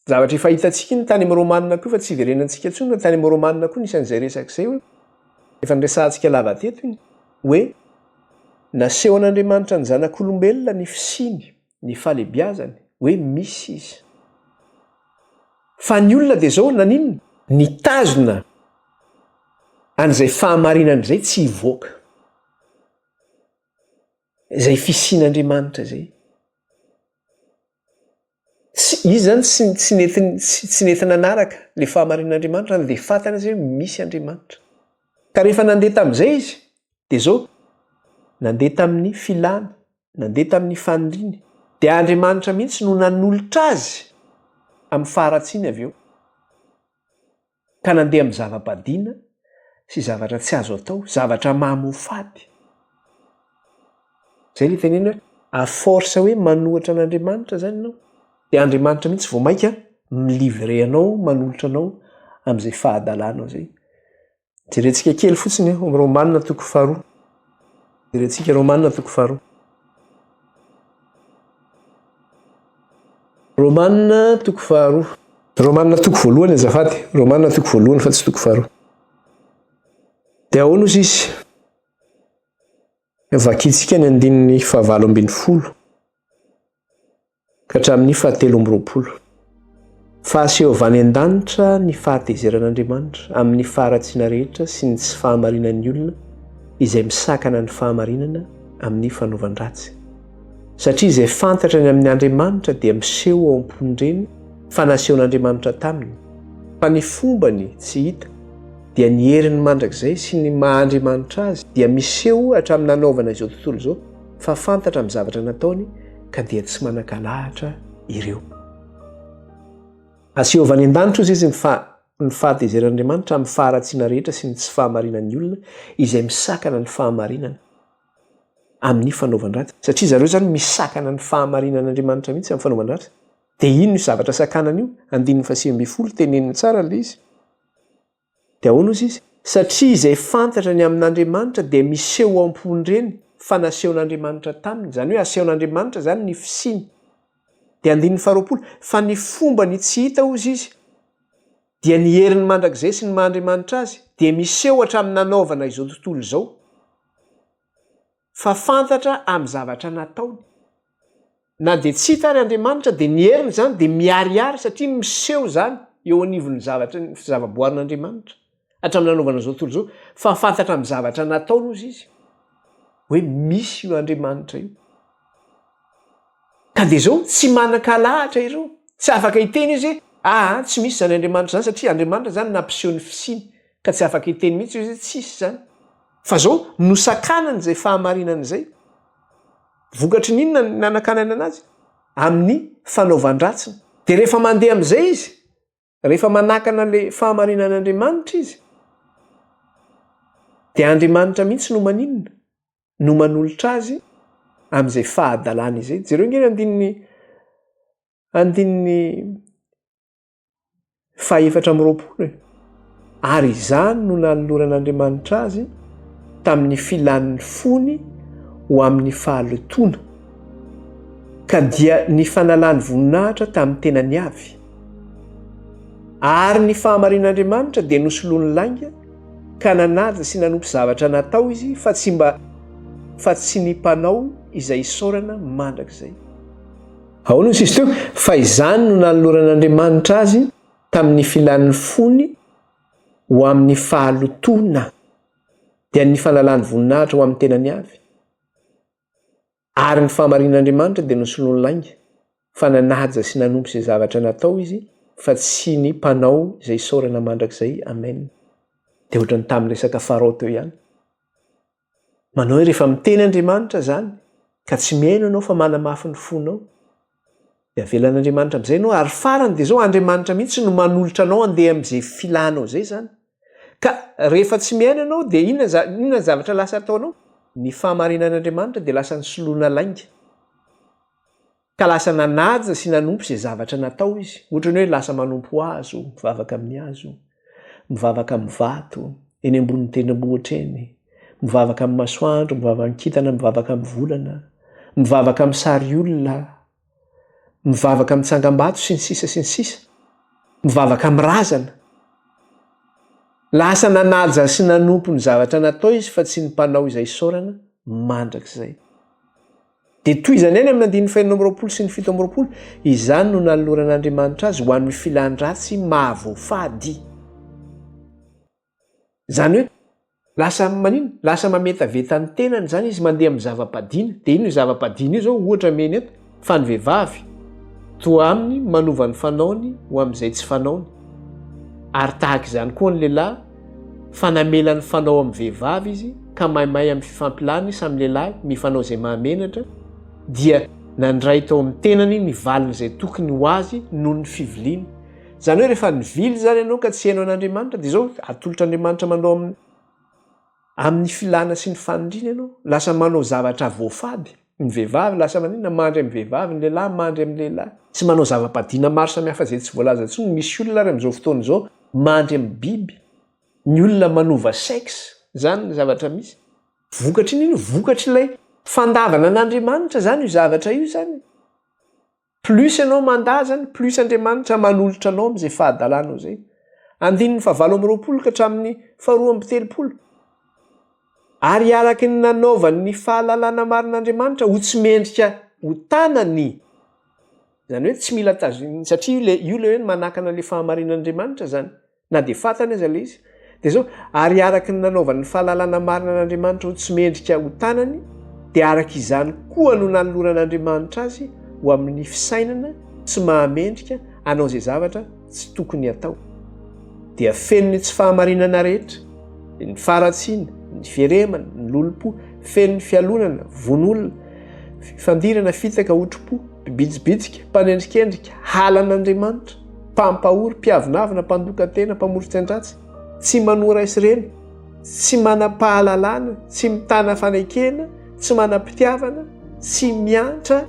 [SPEAKER 1] Zavatra efa hitantsika ny tany amin'ny Romanina koa, fa tsy iverenantsika intsony ny tany amin'ny Romanina koa nisan'izay resaka izay hoe efa niresahantsika lava teto iny hoe naseho an'Andriamanitra ny zanak'olombelona ny fisiny, ny falebiazany hoe misy izy. Fa ny olona dia zao naninona? Nitazona an'izay fahamarinana izay tsy hivoaka, izay fisian'Andriamanitra izay. Izy zany tsy nety nanaraka ilay fahamarinan'Andriamanitra dia fantana izy hoe misy Andriamanitra. Ka rehefa nandeha tamin'izay izy dia zao nandeha tamin'ny filana, nandeha tamin'ny faniriany, dia Andriamanitra mihitsy no nanolotra azy amin'ny faharatsiany avy eo, ka nandeha amin'ny zava-padina sy zavatra tsy azo atao, zavatra mamofady. Zay ilay tenena hoe à force hoe manohatra an'Andriamanitra zany ianao, dia Andriamanitra mihitsy vao mainka milivre anao, manolotra anao amin'izay fahadalanao zay. Jerentsika kely fotsiny amin'ny Romanina toko 2. Jerentsika Romanina toko 2. Romanina toko 2. Romanina toko 1 azafady. Romanina toko 1 fa tsy toko 2. Dia ahoana ozy izy? Vakintsika ny 9:20 ka hatramin'ny 7:20. Fa asehovany an-danitra ny fahatezeran'Andriamanitra amin'ny faharatsiana rehetra sy ny tsy fahamarinan'ny olona izay misakana ny fahamarinana amin'ny fanaovan-dratsy. Satria izay fantatra ny amin'ny Andriamanitra dia miseho ao am-ponindreny fa nasehon'Andriamanitra taminy. Fa ny fombany tsy hita, dia ny herin'ny mandrakizay sy ny maha-Andriamanitra azy dia miseho hatramin'ny nanaovana izao tontolo izao, fa fantatra amin'ny zavatra nataony ka dia tsy manan-kalahatra ireo. Asehovany an-danitra ozy izy ny fahatezeran'Andriamanitra amin'ny faharatsiana rehetra sy ny tsy fahamarinan'ny olona izay misakana ny fahamarinana. amin'ny fanaovan-dratsy satria zareo zany misakana ny fahamarinan'Andriamanitra mihitsy amin'ny fanaovan-dratsy. Dia ino ny zavatra sakanana io? 9:10 teneniny tsara le izy. Dia ahoana ozy izy? Satria izay fantatra ny amin'Andriamanitra dia miseho am-pony reny fa nasehon'Andriamanitra taminy. Zany hoe asehon'Andriamanitra zany ny fisiny. Dia 9:20 fa ny fomba ny tsy hita ozy izy dia ny herin'ny mandrakizay sy ny mahandriamanitra azy dia miseho hatramin'ny nanaovana izao tontolo izao. Fa fantatra amin'ny zavatra nataony. Na dia tsy hita ary Andriamanitra dia ny heriny zany dia miariary satria miseho zany eo anivon'ny zavatra ny zavaboarin'Andriamanitra hatramin'ny nanaovana izao tontolo izao. Fa fantatra amin'ny zavatra nataony ozy izy hoe misy io Andriamanitra io. Ka dia izao tsy manan-kalahatra ireo. Tsy afaka hiteny izy tsy misy zany Andriamanitra zany satria Andriamanitra zany nampiseho ny fisiny ka tsy afaka hiteny mihitsy izy tsisy zany. Fa izao nosakanany izay fahamarinana izay. Vokatry n'inona ny nanakanana anazy? Amin'ny fanaovan-dratsiny. Dia rehefa mandeha amin'izay izy, rehefa manakana ilay fahamarinan'Andriamanitra izy, dia Andriamanitra mihitsy no maninona? No manolotra azy amin'izay fahadalana izay. Jereo nge andininy 4:20. Ary izany no nanoloran'Andriamanitra azy tamin'ny filan'ny fony ho amin'ny fahalotoana, ka dia ny fanalany voninahitra tamin'ny tenany avy. Ary ny fahamarinan'Andriamanitra dia nosoloany langa ka nanaja sy nanompo zavatra natao izy fa tsy ny mpanao izay isaorana mandrakizay. Ahoana izy teo? Fa izany no nanoloran'Andriamanitra azy tamin'ny filan'ny fony ho amin'ny fahalotoana, dia ny fanalany voninahitra ho amin'ny tenany avy. Ary ny fahamarinan'Andriamanitra dia nosoloany langa fa nanaja sy nanompo izay zavatra natao izy fa tsy ny mpanao izay isaorana mandrakizay. Amen. Dia ohatran'ny tamin'ny resaka Farao teo ihany. Manao hoe rehefa miteny Andriamanitra zany ka tsy mihaino ianao fa manamafy ny fonao, dia avelan'Andriamanitra amin'izay ianao ary farany dia izao Andriamanitra mihitsy no manolotra anao handeha amin'izay filanao izay zany. Ka rehefa tsy mihaino ianao dia inona zavatra lasa ataonao? Ny fahamarinan'Andriamanitra dia lasa nisoloana lainga. Ka lasa nanaja sy nanompo izay zavatra natao izy. Ohatrany hoe lasa manompo hazo, mivavaka amin'ny hazo, mivavaka amin'ny vato, eny ambonin'ny tendrombohitra eny, mivavaka amin'ny masoandro, mivavaka amin'ny kintana, mivavaka amin'ny volana, mivavaka amin'ny sary olona, mivavaka amin'ny tsangam-bato sy ny sisa, mivavaka amin'ny razana. Lasa nanaja sy nanompo ny zavatra natao izy fa tsy ny mpanao izay isaorana mandrakizay. Dia toy izany any amin'ny 9:20 sy ny 7:20, izany no nanoloran'Andriamanitra azy ho amin'ny filan-dratsy mahavoafady. Zany hoe lasa manino? Lasa mametaveta ny tenany zany izy mandeha amin'ny zava-padiana. Dia ino zava-padiana io zao? Ohatra meny eto fa ny vehivavy toa aminy manova ny fanaony ho amin'izay tsy fanaony. Ary tahaka izany koa ny lehilahy fa namela ny fanao amin'ny vehivavy izy ka maimay amin'ny fifampilany samy lehilahy mifanao izay mahamenatra, dia nandray tao amin'ny tenany ny valiny izay tokony ho azy noho ny fiviliany. Zany hoe rehefa nivily zany ianao ka tsy hainao an'Andriamanitra dia izao atolotr'Andriamanitra manao amin'ny filana sy ny fanindrina ianao, lasa manao zavatra voafady. Ny vehivavy lasa maninona? Mandry amin'ny vehivavy, ny lehilahy mandry amin'ny lehilahy. Tsy manao zava-padiana maro samihafa izay tsy voalaza intsony. Misy olona ary amin'izao fotoana izao mandry amin'ny biby, ny olona manova sexe, zany ny zavatra misy. Vokatry n'ino? Vokatry ilay fandavana an'Andriamanitra zany io zavatra io zany. Plus ianao mandazany, plus Andriamanitra manolotra anao amin'izay fahadalanao izay. 9:20 ka hatramin'ny 2:30. Ary araky ny nanaovany ny fahalalana marin'Andriamanitra ho tsy mendrika ho tanany. Zany hoe tsy mila tazomina satria io le hoe manakana le fahamarinan'Andriamanitra zany. Na dia fantany aza le izy. Dia izao ary araky ny nanaovany ny fahalalana marin'Andriamanitra ho tsy mendrika ho tanany, dia araky izany koa no nanoloran'Andriamanitra azy ho amin'ny fisainana tsy mahamendrika hanao izay zavatra tsy tokony hatao. Dia feno ny tsy fahamarinana rehetra, ny faratsiana, ny fieremana, ny lolo-po, feno ny fialonana, vonolona, fifandirana, fitaka, otro-po, bibitsibitsika, mpanendrikendrika, halan'Andriamanitra, mpampahory, mpiavinavina, mpandoka-tena, mpamorotsan-dratsy, tsy manora isy ireny, tsy manam-pahalalana, tsy mitana fanekena, tsy manam-pitiavana, tsy miantra,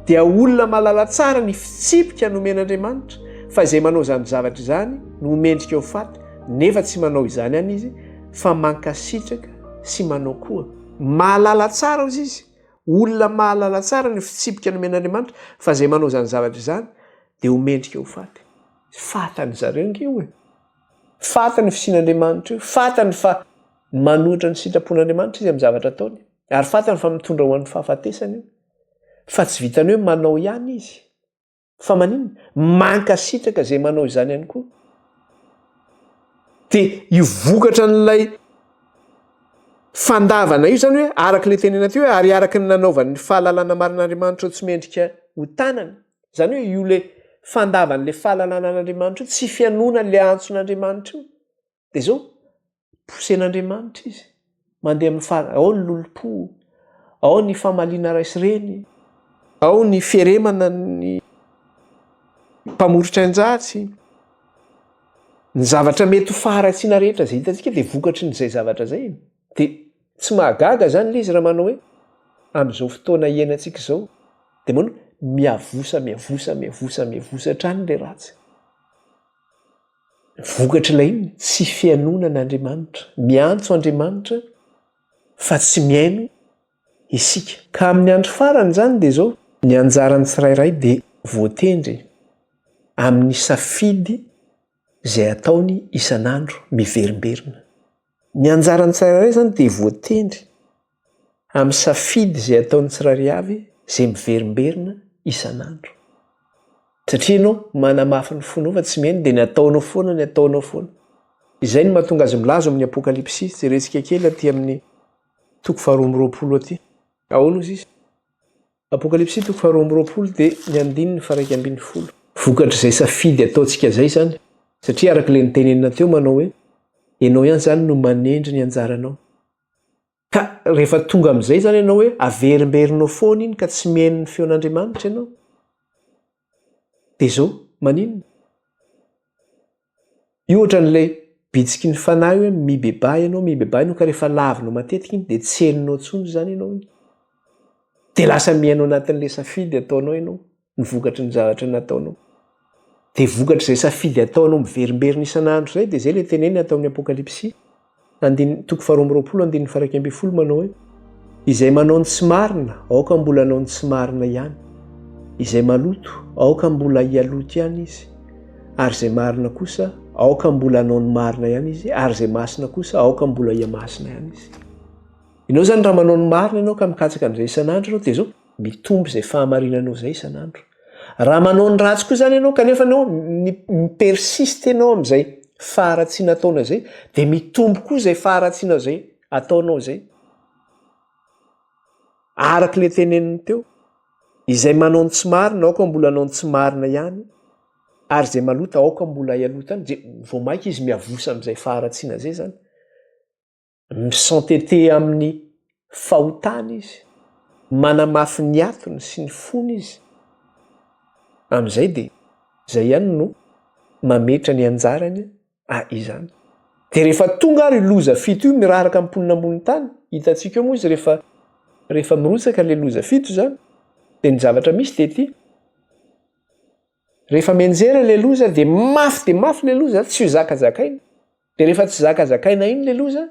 [SPEAKER 1] dia olona mahalala tsara ny fitsipika nomen'Andriamanitra fa izay manao izany zavatra izany no mendrika ho faty, nefa tsy manao izany any izy fa mankasitraka sy manao koa. Mahalala tsara ozy izy, olona mahalala tsara ny fitsipika nomen'Andriamanitra fa izay manao izany zavatra izany dia ho mendrika ho faty. Fatany zareo nkeo e. Fatany fisian'Andriamanitra io, fatany fa manohitra ny sitrapon'Andriamanitra izy amin'ny zavatra ataony, ary fatany fa mitondra ho an'ny fahafatesany io. Fa tsy vitany hoe manao ihany izy, fa maninona? Mankasitraka izay manao izany ihany koa. Dia io vokatra n'ilay fandavana io zany hoe araka ilay tenena teo hoe ary araka ny nanaovany fahalalana marin'Andriamanitra tsy mendrika ho tanany. Zany hoe io le fandavan'ilay fahalalana an'Andriamanitra io tsy fianoana le antson'Andriamanitra io. Dia zao posen'Andriamanitra izy mandeha amin'ny ao ny lolo-po, ao ny famaliana raisireny, ao ny fieremana ny mpamorotra anjatsy, ny zavatra mety ho faharatsiana rehetra izay hitantsika dia vokatry n'izay zavatra izay. Dia tsy mahagaga zany ilay izy raha manao hoe amin'izao fotoana iainantsika izao dia moa miavosa hatrany ilay ratsy. Vokatra ilay iny tsy fianonan'Andriamanitra, miantso Andriamanitra fa tsy miaino isika. Ka amin'ny andro farany zany dia zao ny anjaran'ny tsirairay dia voatendry amin'ny safidy izay ataony isan'andro miverimberina. Ny anjaran'ny tsirairay zany dia voatendry amin'ny safidy izay ataony tsirairay avy izay miverimberina isan'andro. Satria ianao manamafy ny fonao fa tsy mihaino dia ny ataonao foana. Izay no mahatonga azy milaza amin'ny Apokalipsy, jerentsika kely aty amin'ny 2:20 aty. Ahoana ozy izy? Apokalipsy 2:20 dia ny 1:20. Vokatra izay safidy ataontsika izay zany, satria araka ilay nitenenina teo manao hoe ianao ihany zany no manendry ny anjaranao. Ka rehefa tonga amin'izay zany ianao hoe averimberinao foana iny ka tsy mihaino ny feon'Andriamanitra ianao, dia zao maninona? Io ohatra n'ilay bitsiky ny fanahy hoe mibebay ianao ka rehefa lavinao matetika iny dia tsy henonao intsony zany ianao iny. Dia lasa mihaino anatin'ilay safidy ataonao ianao ny vokatry ny zavatra nataonao. Dia vokatra izay safidy ataonao miverimberina isan'andro izay dia izay ilay tenenina atao amin'ny Apokalipsy 2:20 manao hoe izay manao ny tsy marina aoka mbola hanao ny tsy marina ihany, izay maloto aoka mbola hialoto ihany izy, ary izay marina kosa aoka mbola hanao ny marina ihany izy, ary izay masina kosa aoka mbola hiamasina ihany izy. Ianao zany raha manao ny marina ianao ka mikatsaka amin'izay isan'andro ianao dia zao mitombo izay fahamarinanao izay isan'andro. Raha manao ny ratsy koa zany ianao kanefa ianao mipersiste ianao amin'izay faharatsiana ataonao izay dia mitombo koa izay faharatsiana izay ataonao izay. Araka ilay teneniny teo, izay manao ny tsy marina aoka mbola hanao ny tsy marina ihany, ary izay maloto aoka mbola hialoto ihany. Vao maika izy miavosa amin'izay faharatsiana izay zany, misentete amin'ny fahotana izy, manamafy ny atony sy ny fony izy. Amin'izay dia izay ihany no mametra ny anjarany izany. Dia rehefa tonga ary loza fito io miraraka amin'ny mponina ambony tany, hitantsika eo moa izy rehefa mirotsaka ilay loza fito zany, dia ny zavatra misy dia ity. Rehefa mianjera ilay loza dia mafy ilay loza, tsy ho zakazakaina. Dia rehefa tsy zakazakaina iny ilay loza,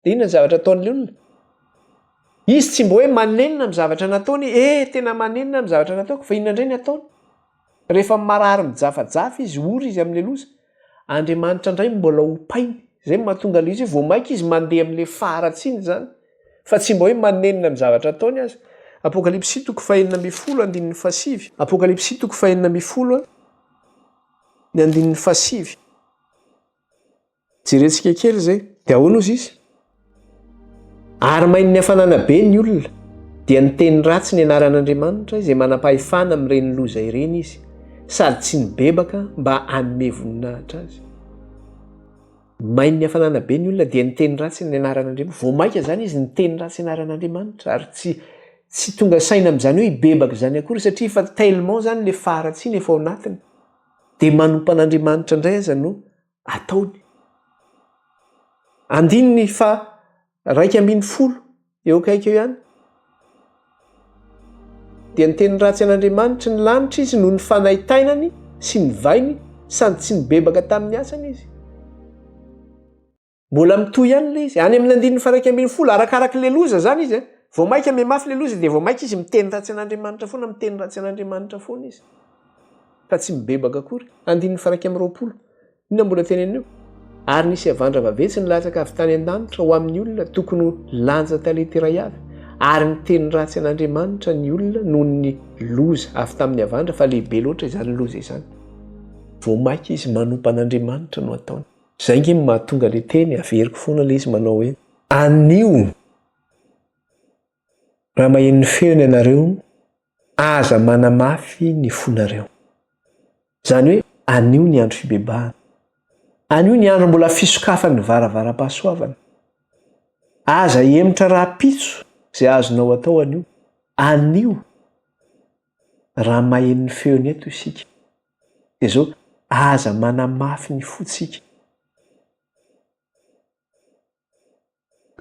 [SPEAKER 1] dia inona ny zavatra ataon'ilay olona? Izy tsy mbo hoe manenina amin'ny zavatra nataony, tena manenina amin'ny zavatra nataoko, fa inona indray ny ataony? Rehefa marary mijafajafa izy, ory izy amin'ilay loza, Andriamanitra indray mbola hopainy. Izay mahatonga ilay izy vao maika izy mandeha amin'ilay faharatsiana zany, fa tsy mbo hoe manenina amin'ny zavatra ataony azy. Apokalipsy 2:20 Apokalipsy 2:20 jerentsika kely zay. Dia ahoana ozy izy? Ary mainy ny hafanana be ny olona dia ny teny ratsy ny anaran'Andriamanitra izay manam-pahefana amin'ireny loza ireny izy, sady tsy nibebaka mba hanome voninahitra azy. Mainy ny hafanana be ny olona dia ny teny ratsy ny anaran'Andriamanitra. Vao maika zany izy ny teny ratsy anaran'Andriamanitra, ary tsy tonga saina amin'izany hoe hibebaka izany akory, satria fa tellement zany ilay faharatsiana efa ao anatiny. Dia manompa an'Andriamanitra indray aza no ataony. 1:40 eo kaiky eo ihany dia ny teny ratsy an'Andriamanitra ny lanitra izy noho ny fanaitainany sy ny vainy sady tsy nibebaka tamin'ny asany izy. Mbola mitohy ihany le izy any amin'ny 110 arakaraka le loza zany izy vao maika ame mafy le loza dia vao maika izy miteny ratsy an'Andriamanitra foana miteny ratsy an'Andriamanitra foana izy fa tsy mibebaka akory. 120 inona mbola teneneo ary nisy avandra vavetsy ny latsaka avy tany an-danitra ho amin'ny olona tokony lanja talenta iray avy ary miteny ratsy an'Andriamanitra ny olona noho ny loza avy tamin'ny avandra fa lehibe loatra izany loza izany. Vao maika izy manompa an'Andriamanitra no ataony. Zay nge mahatonga le teny averiko foana le izy manao hoe anio raha mahen'ny feony ianareo aza manamafy ny fonareo. Zany hoe anio ny andro fibebahana, anio ny andro mbola fisokafan'ny varavara-pahasoavana. Aza emotra raha-pitso izay azonao atao anio. Anio raha mahen'ny feony eto isika dia zao aza manamafy ny fotsika.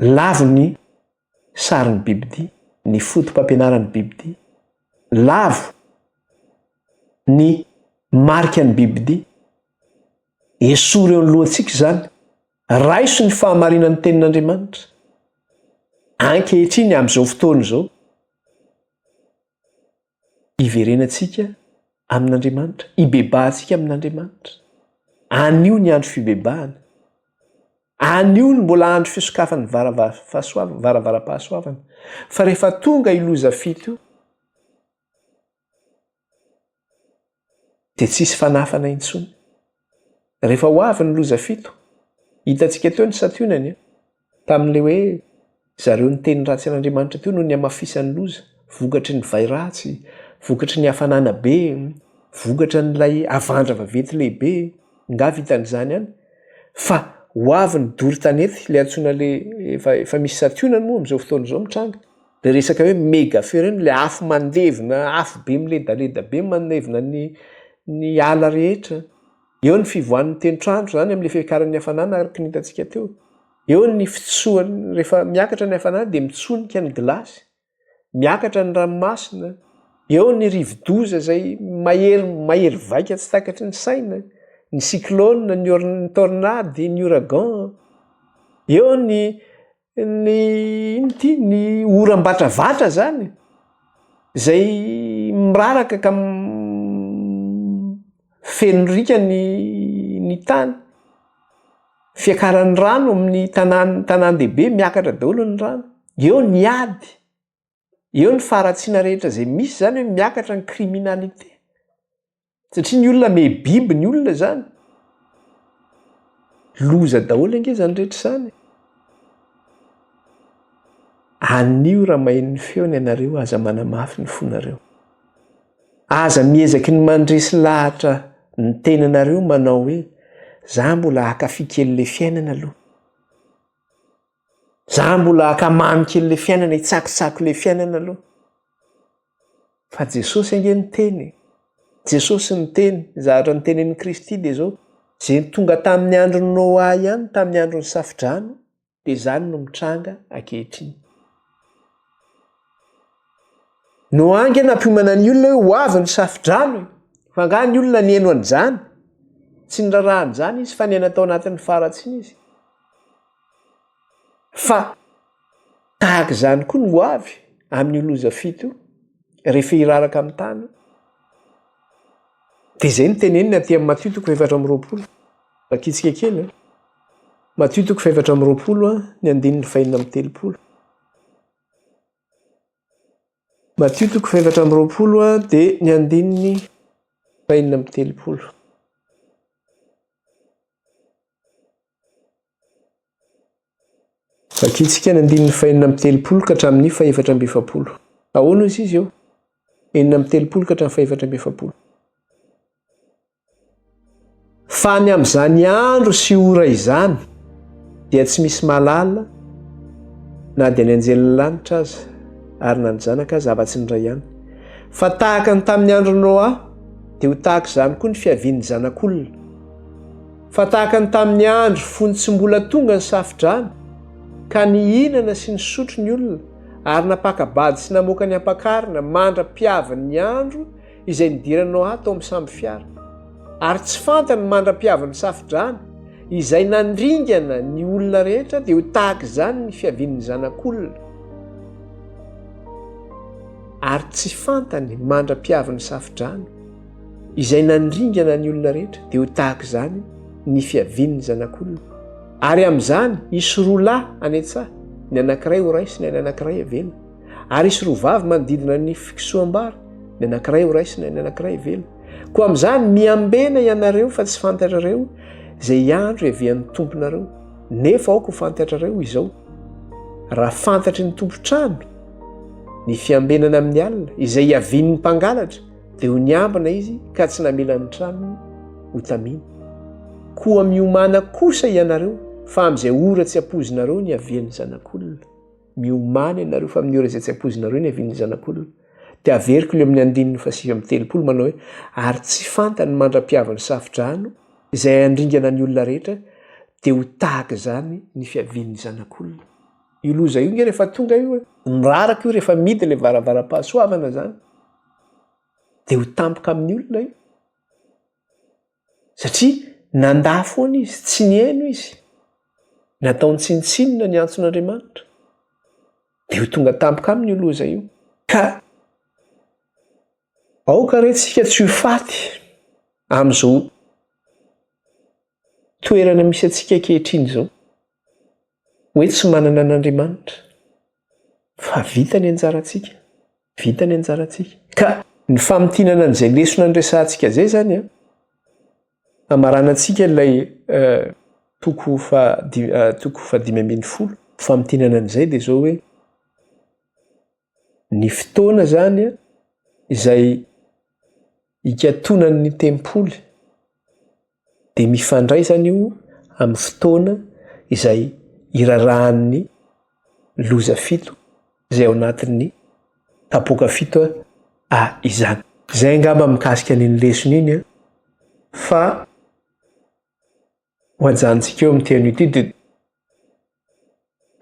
[SPEAKER 1] Lavo ny sarin'ny bibidia, ny fotom-pampianaran'ny bibidia. Lavo ny marika ny bibidia. Esory eo ny lohantsika izany. Raiso ny fahamarinan'ny tenin'Andriamanitra. Ankehitriny amin'izao fotoana izao iverenantsika amin'Andriamanitra, ibebahantsika amin'Andriamanitra. Anio ny andro fibebahana. Anio ny mbola andro fisokafan'ny varavara-pahasoavana. Fa rehefa tonga iloza fito dia tsisy fanafana intsony. Rehefa ho avy ny loza fito, hitantsika teo ny sationany tamin'le hoe zareo ny teny ratsy an'Andriamanitra teo no ny amafisan'ny loza, vokatry ny vai ratsy, vokatry ny hafanana be, vokatry n'ilay avandra vavety lehibe, nga vitan'izany ihany. Fa ho avy ny dory tanety le antsoina le efa misy sationany moa amin'izao fotoana izao mitranga. Le resaka hoe méga feu reny, le afo mandevina, afo be miledaleda be mandevina ny ala rehetra. Eo ny fivoan'ny tenitrandro zany amin'le fiakaran'ny hafanana araka ny hitantsika teo. Eo ny fitsoany rehefa miakatra ny hafanana dia mitsonika ny glasy, miakatra ny ranomasina. Eo ny rivo-doza izay mahery vaika tsy takatry ny saina, ny cyclone, ny tornade, ny ouragan. Eo ny oram-batravatra zany izay miraraka ka fenonrika ny tany. Fiakaran'ny rano amin'ny tanan-dehibe miakatra daholo ny rano. Eo ny ady. Eo ny faharatsiana rehetra izay misy zany hoe miakatra ny kriminalité. Satria ny olona mehibiby ny olona zany. Loza daholo ange zany rehetra izany. Anio raha mahen'ny feony ianareo aza manamafy ny fonareo. Aza miezaky ny mandresy lahatra ny tenanareo manao hoe za mbola hakafy kely le fiainana aloha. Za mbola hakamamy kely le fiainana, hitsakitsako le fiainana aloha. Fa Jesosy ange ny teny. Jesosy ny teny, zahatra ny tenen'i Kristy dia zao, zay tonga tamin'ny andron'ny Noa ihany, tamin'ny andron'ny safidrano, dia zany no mitranga ankehitriny. Noa ange nampiomana ny olona hoe ho avy ny safidrano, fa nga ny olona nieno an'izany, tsy nirarahan'izany izy fa niaina tao anatin'ny faharatsiana izy. Fa tahaka izany koa no ho avy amin'ny loza fito rehefa hiraraka amin'ny tany. Dia izay ny tenenina aty amin'ny Matthieu 4:20. Vakitsika kely. Matthieu 4:20 ny andininy 4:30. Matthieu 4:20 dia ny andininy 4:30. Vakitsika ny andininy 4:30 ka hatramin'ny 4:20. Ahoana izy eo? 4:30 ka hatramin'ny 4:20. Fa ny amin'izany andro sy ora izany dia tsy misy malala na dia ny anjelin'ny lanitra aza ary na ny zanaka aza afa-tsy ny ray ihany. Fa tahaka ny tamin'ny andro Noa dia ho tahaka izany koa ny fiavian'ny zanak'olona. Fa tahaka ny tamin'ny andro fony tsy mbola tonga ny safidrano ka ny hinana sy ny sotro ny olona ary napakabady sy namoaka ny ampakarina mandra-piavany ny andro izay nidiranao ato amin'ny samby fiara ary tsy fantany mandra-piavany safidrany izay nandringana ny olona rehetra dia ho tahaka izany ny fiavian'ny zanak'olona ary tsy fantany mandra-piavany safidrany izay nandringana ny olona rehetra dia ho tahaka izany ny fiavian'ny zanak'olona ary amin'izany isy roa lahy any an-tsaha ny anankiray ho raisina ny anankiray avela ary isy roa vavy manodidina ny fikisoam-bary ny anankiray ho raisina ny anankiray avela koa amin'izany miambena ianareo fa tsy fantatrareo izay andro hiavian'ny tomponareo nefa aoka ho fantatrareo izao raha fantatry ny tompotrano ny fiambenana amin'ny alina izay hiavian'ny mpangalatra dia ho niambina izy ka tsy namela ny tranony ho tamina koa miomana kosa ianareo fa amin'izay ora tsy ampozinareo ny havian'ny zanak'olona miomana ianareo fa amin'ny ora izay tsy ampozinareo ny havian'ny zanak'olona dia averiko ileo amin'ny 9:30 manao hoe ary tsy fantany mandra-piavany safidrano izay andringana ny olona rehetra dia ho tahaka izany ny fiavian'ny zanak'olona io loza io nge rehefa tonga io miraraka io rehefa midy ilay varavara-pahasoavana izany dia ho tampoka amin'ny olona io satria nandà foana izy tsy nihaino izy nataony tsinitsinina ny antson'Andriamanitra dia ho tonga tampoka amin'ny loza io ka aoka rehetsika tsy ho faty amin'izao toerana misy antsika ankehitriny izao hoe tsy manana an'Andriamanitra fa vita ny anjarantsika ka ny famintinana an'izay lesona nyresantsika zay zany amaranantsika ilay toko fa 5:10 famintinana an'izay dia zao hoe ny fotoana zany izay hikatonany ny tempoly dia mifandray zany io amin'ny fotoana izay irarahan'ny loza 7 izay ao anatin'ny kapoka 7 izany zay angamba mikasika ny lesona iny fa ho ajantsika eo amin'ny tean'ity dia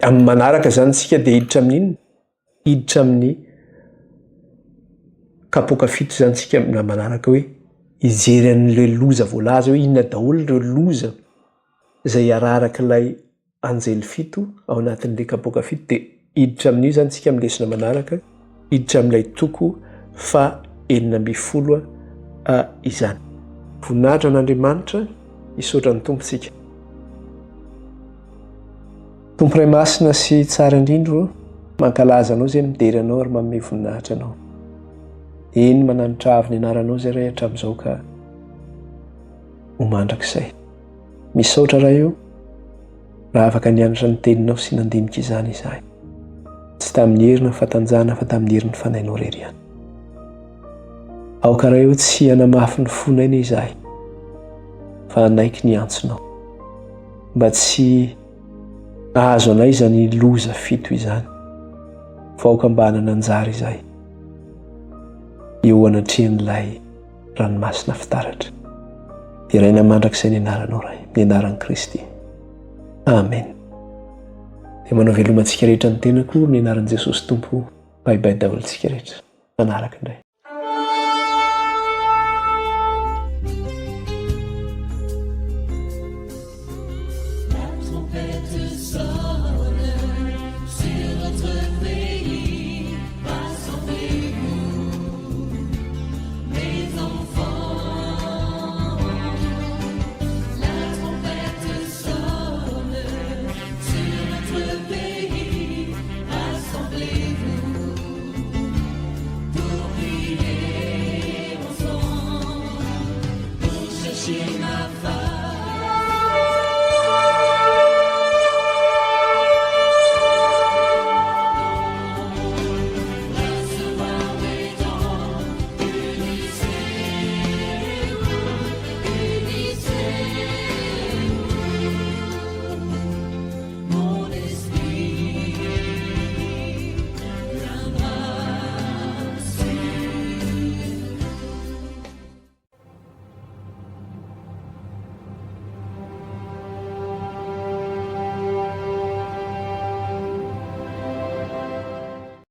[SPEAKER 1] amin'ny manaraka zany tsika dia hiditra amin'ny kapoka 7 zany tsika na manaraka hoe hijery an'ilay loza voalaza hoe inona daholo ireo loza izay araraka ilay anjely 7 ao anatin'ilay kapoka 7 dia hiditra amin'io zany tsika amin'ny lesona manaraka hiditra amin'ilay toko fa 9 izany voninahitra an'Andriamanitra hisaotra ny tompontsika. Tompo iray masina sy tsara indrindro mankalaza anao izay midery anao ary manome voninahitra anao. Eny mananitra avy ny anaranao izay ray hatramin'izao ka ho mandrakizay. Misaotra raha io raha afaka nianatra ny teninao sy nandinika izany izahay. Tsy tamin'ny herina fatanjahana fa tamin'ny herin'ny fanainao irery ihany. Aoka raha io tsy hanamafy ny fonay ny izahay fa hanaiky ny antsonao mba tsy ahazo anay izany loza 7 izany fa aoka mba hanana anjara izahay eo anatrehan'ilay ranomasina fitaratra. Iraina mandrakizay ny anaranao ray ny anaran'i Kristy. Amen. Dia manao velomantsika rehetra ny tenako ny anaran'i Jesosy Tompo. Baibai daholo tsika rehetra. Manaraka indray.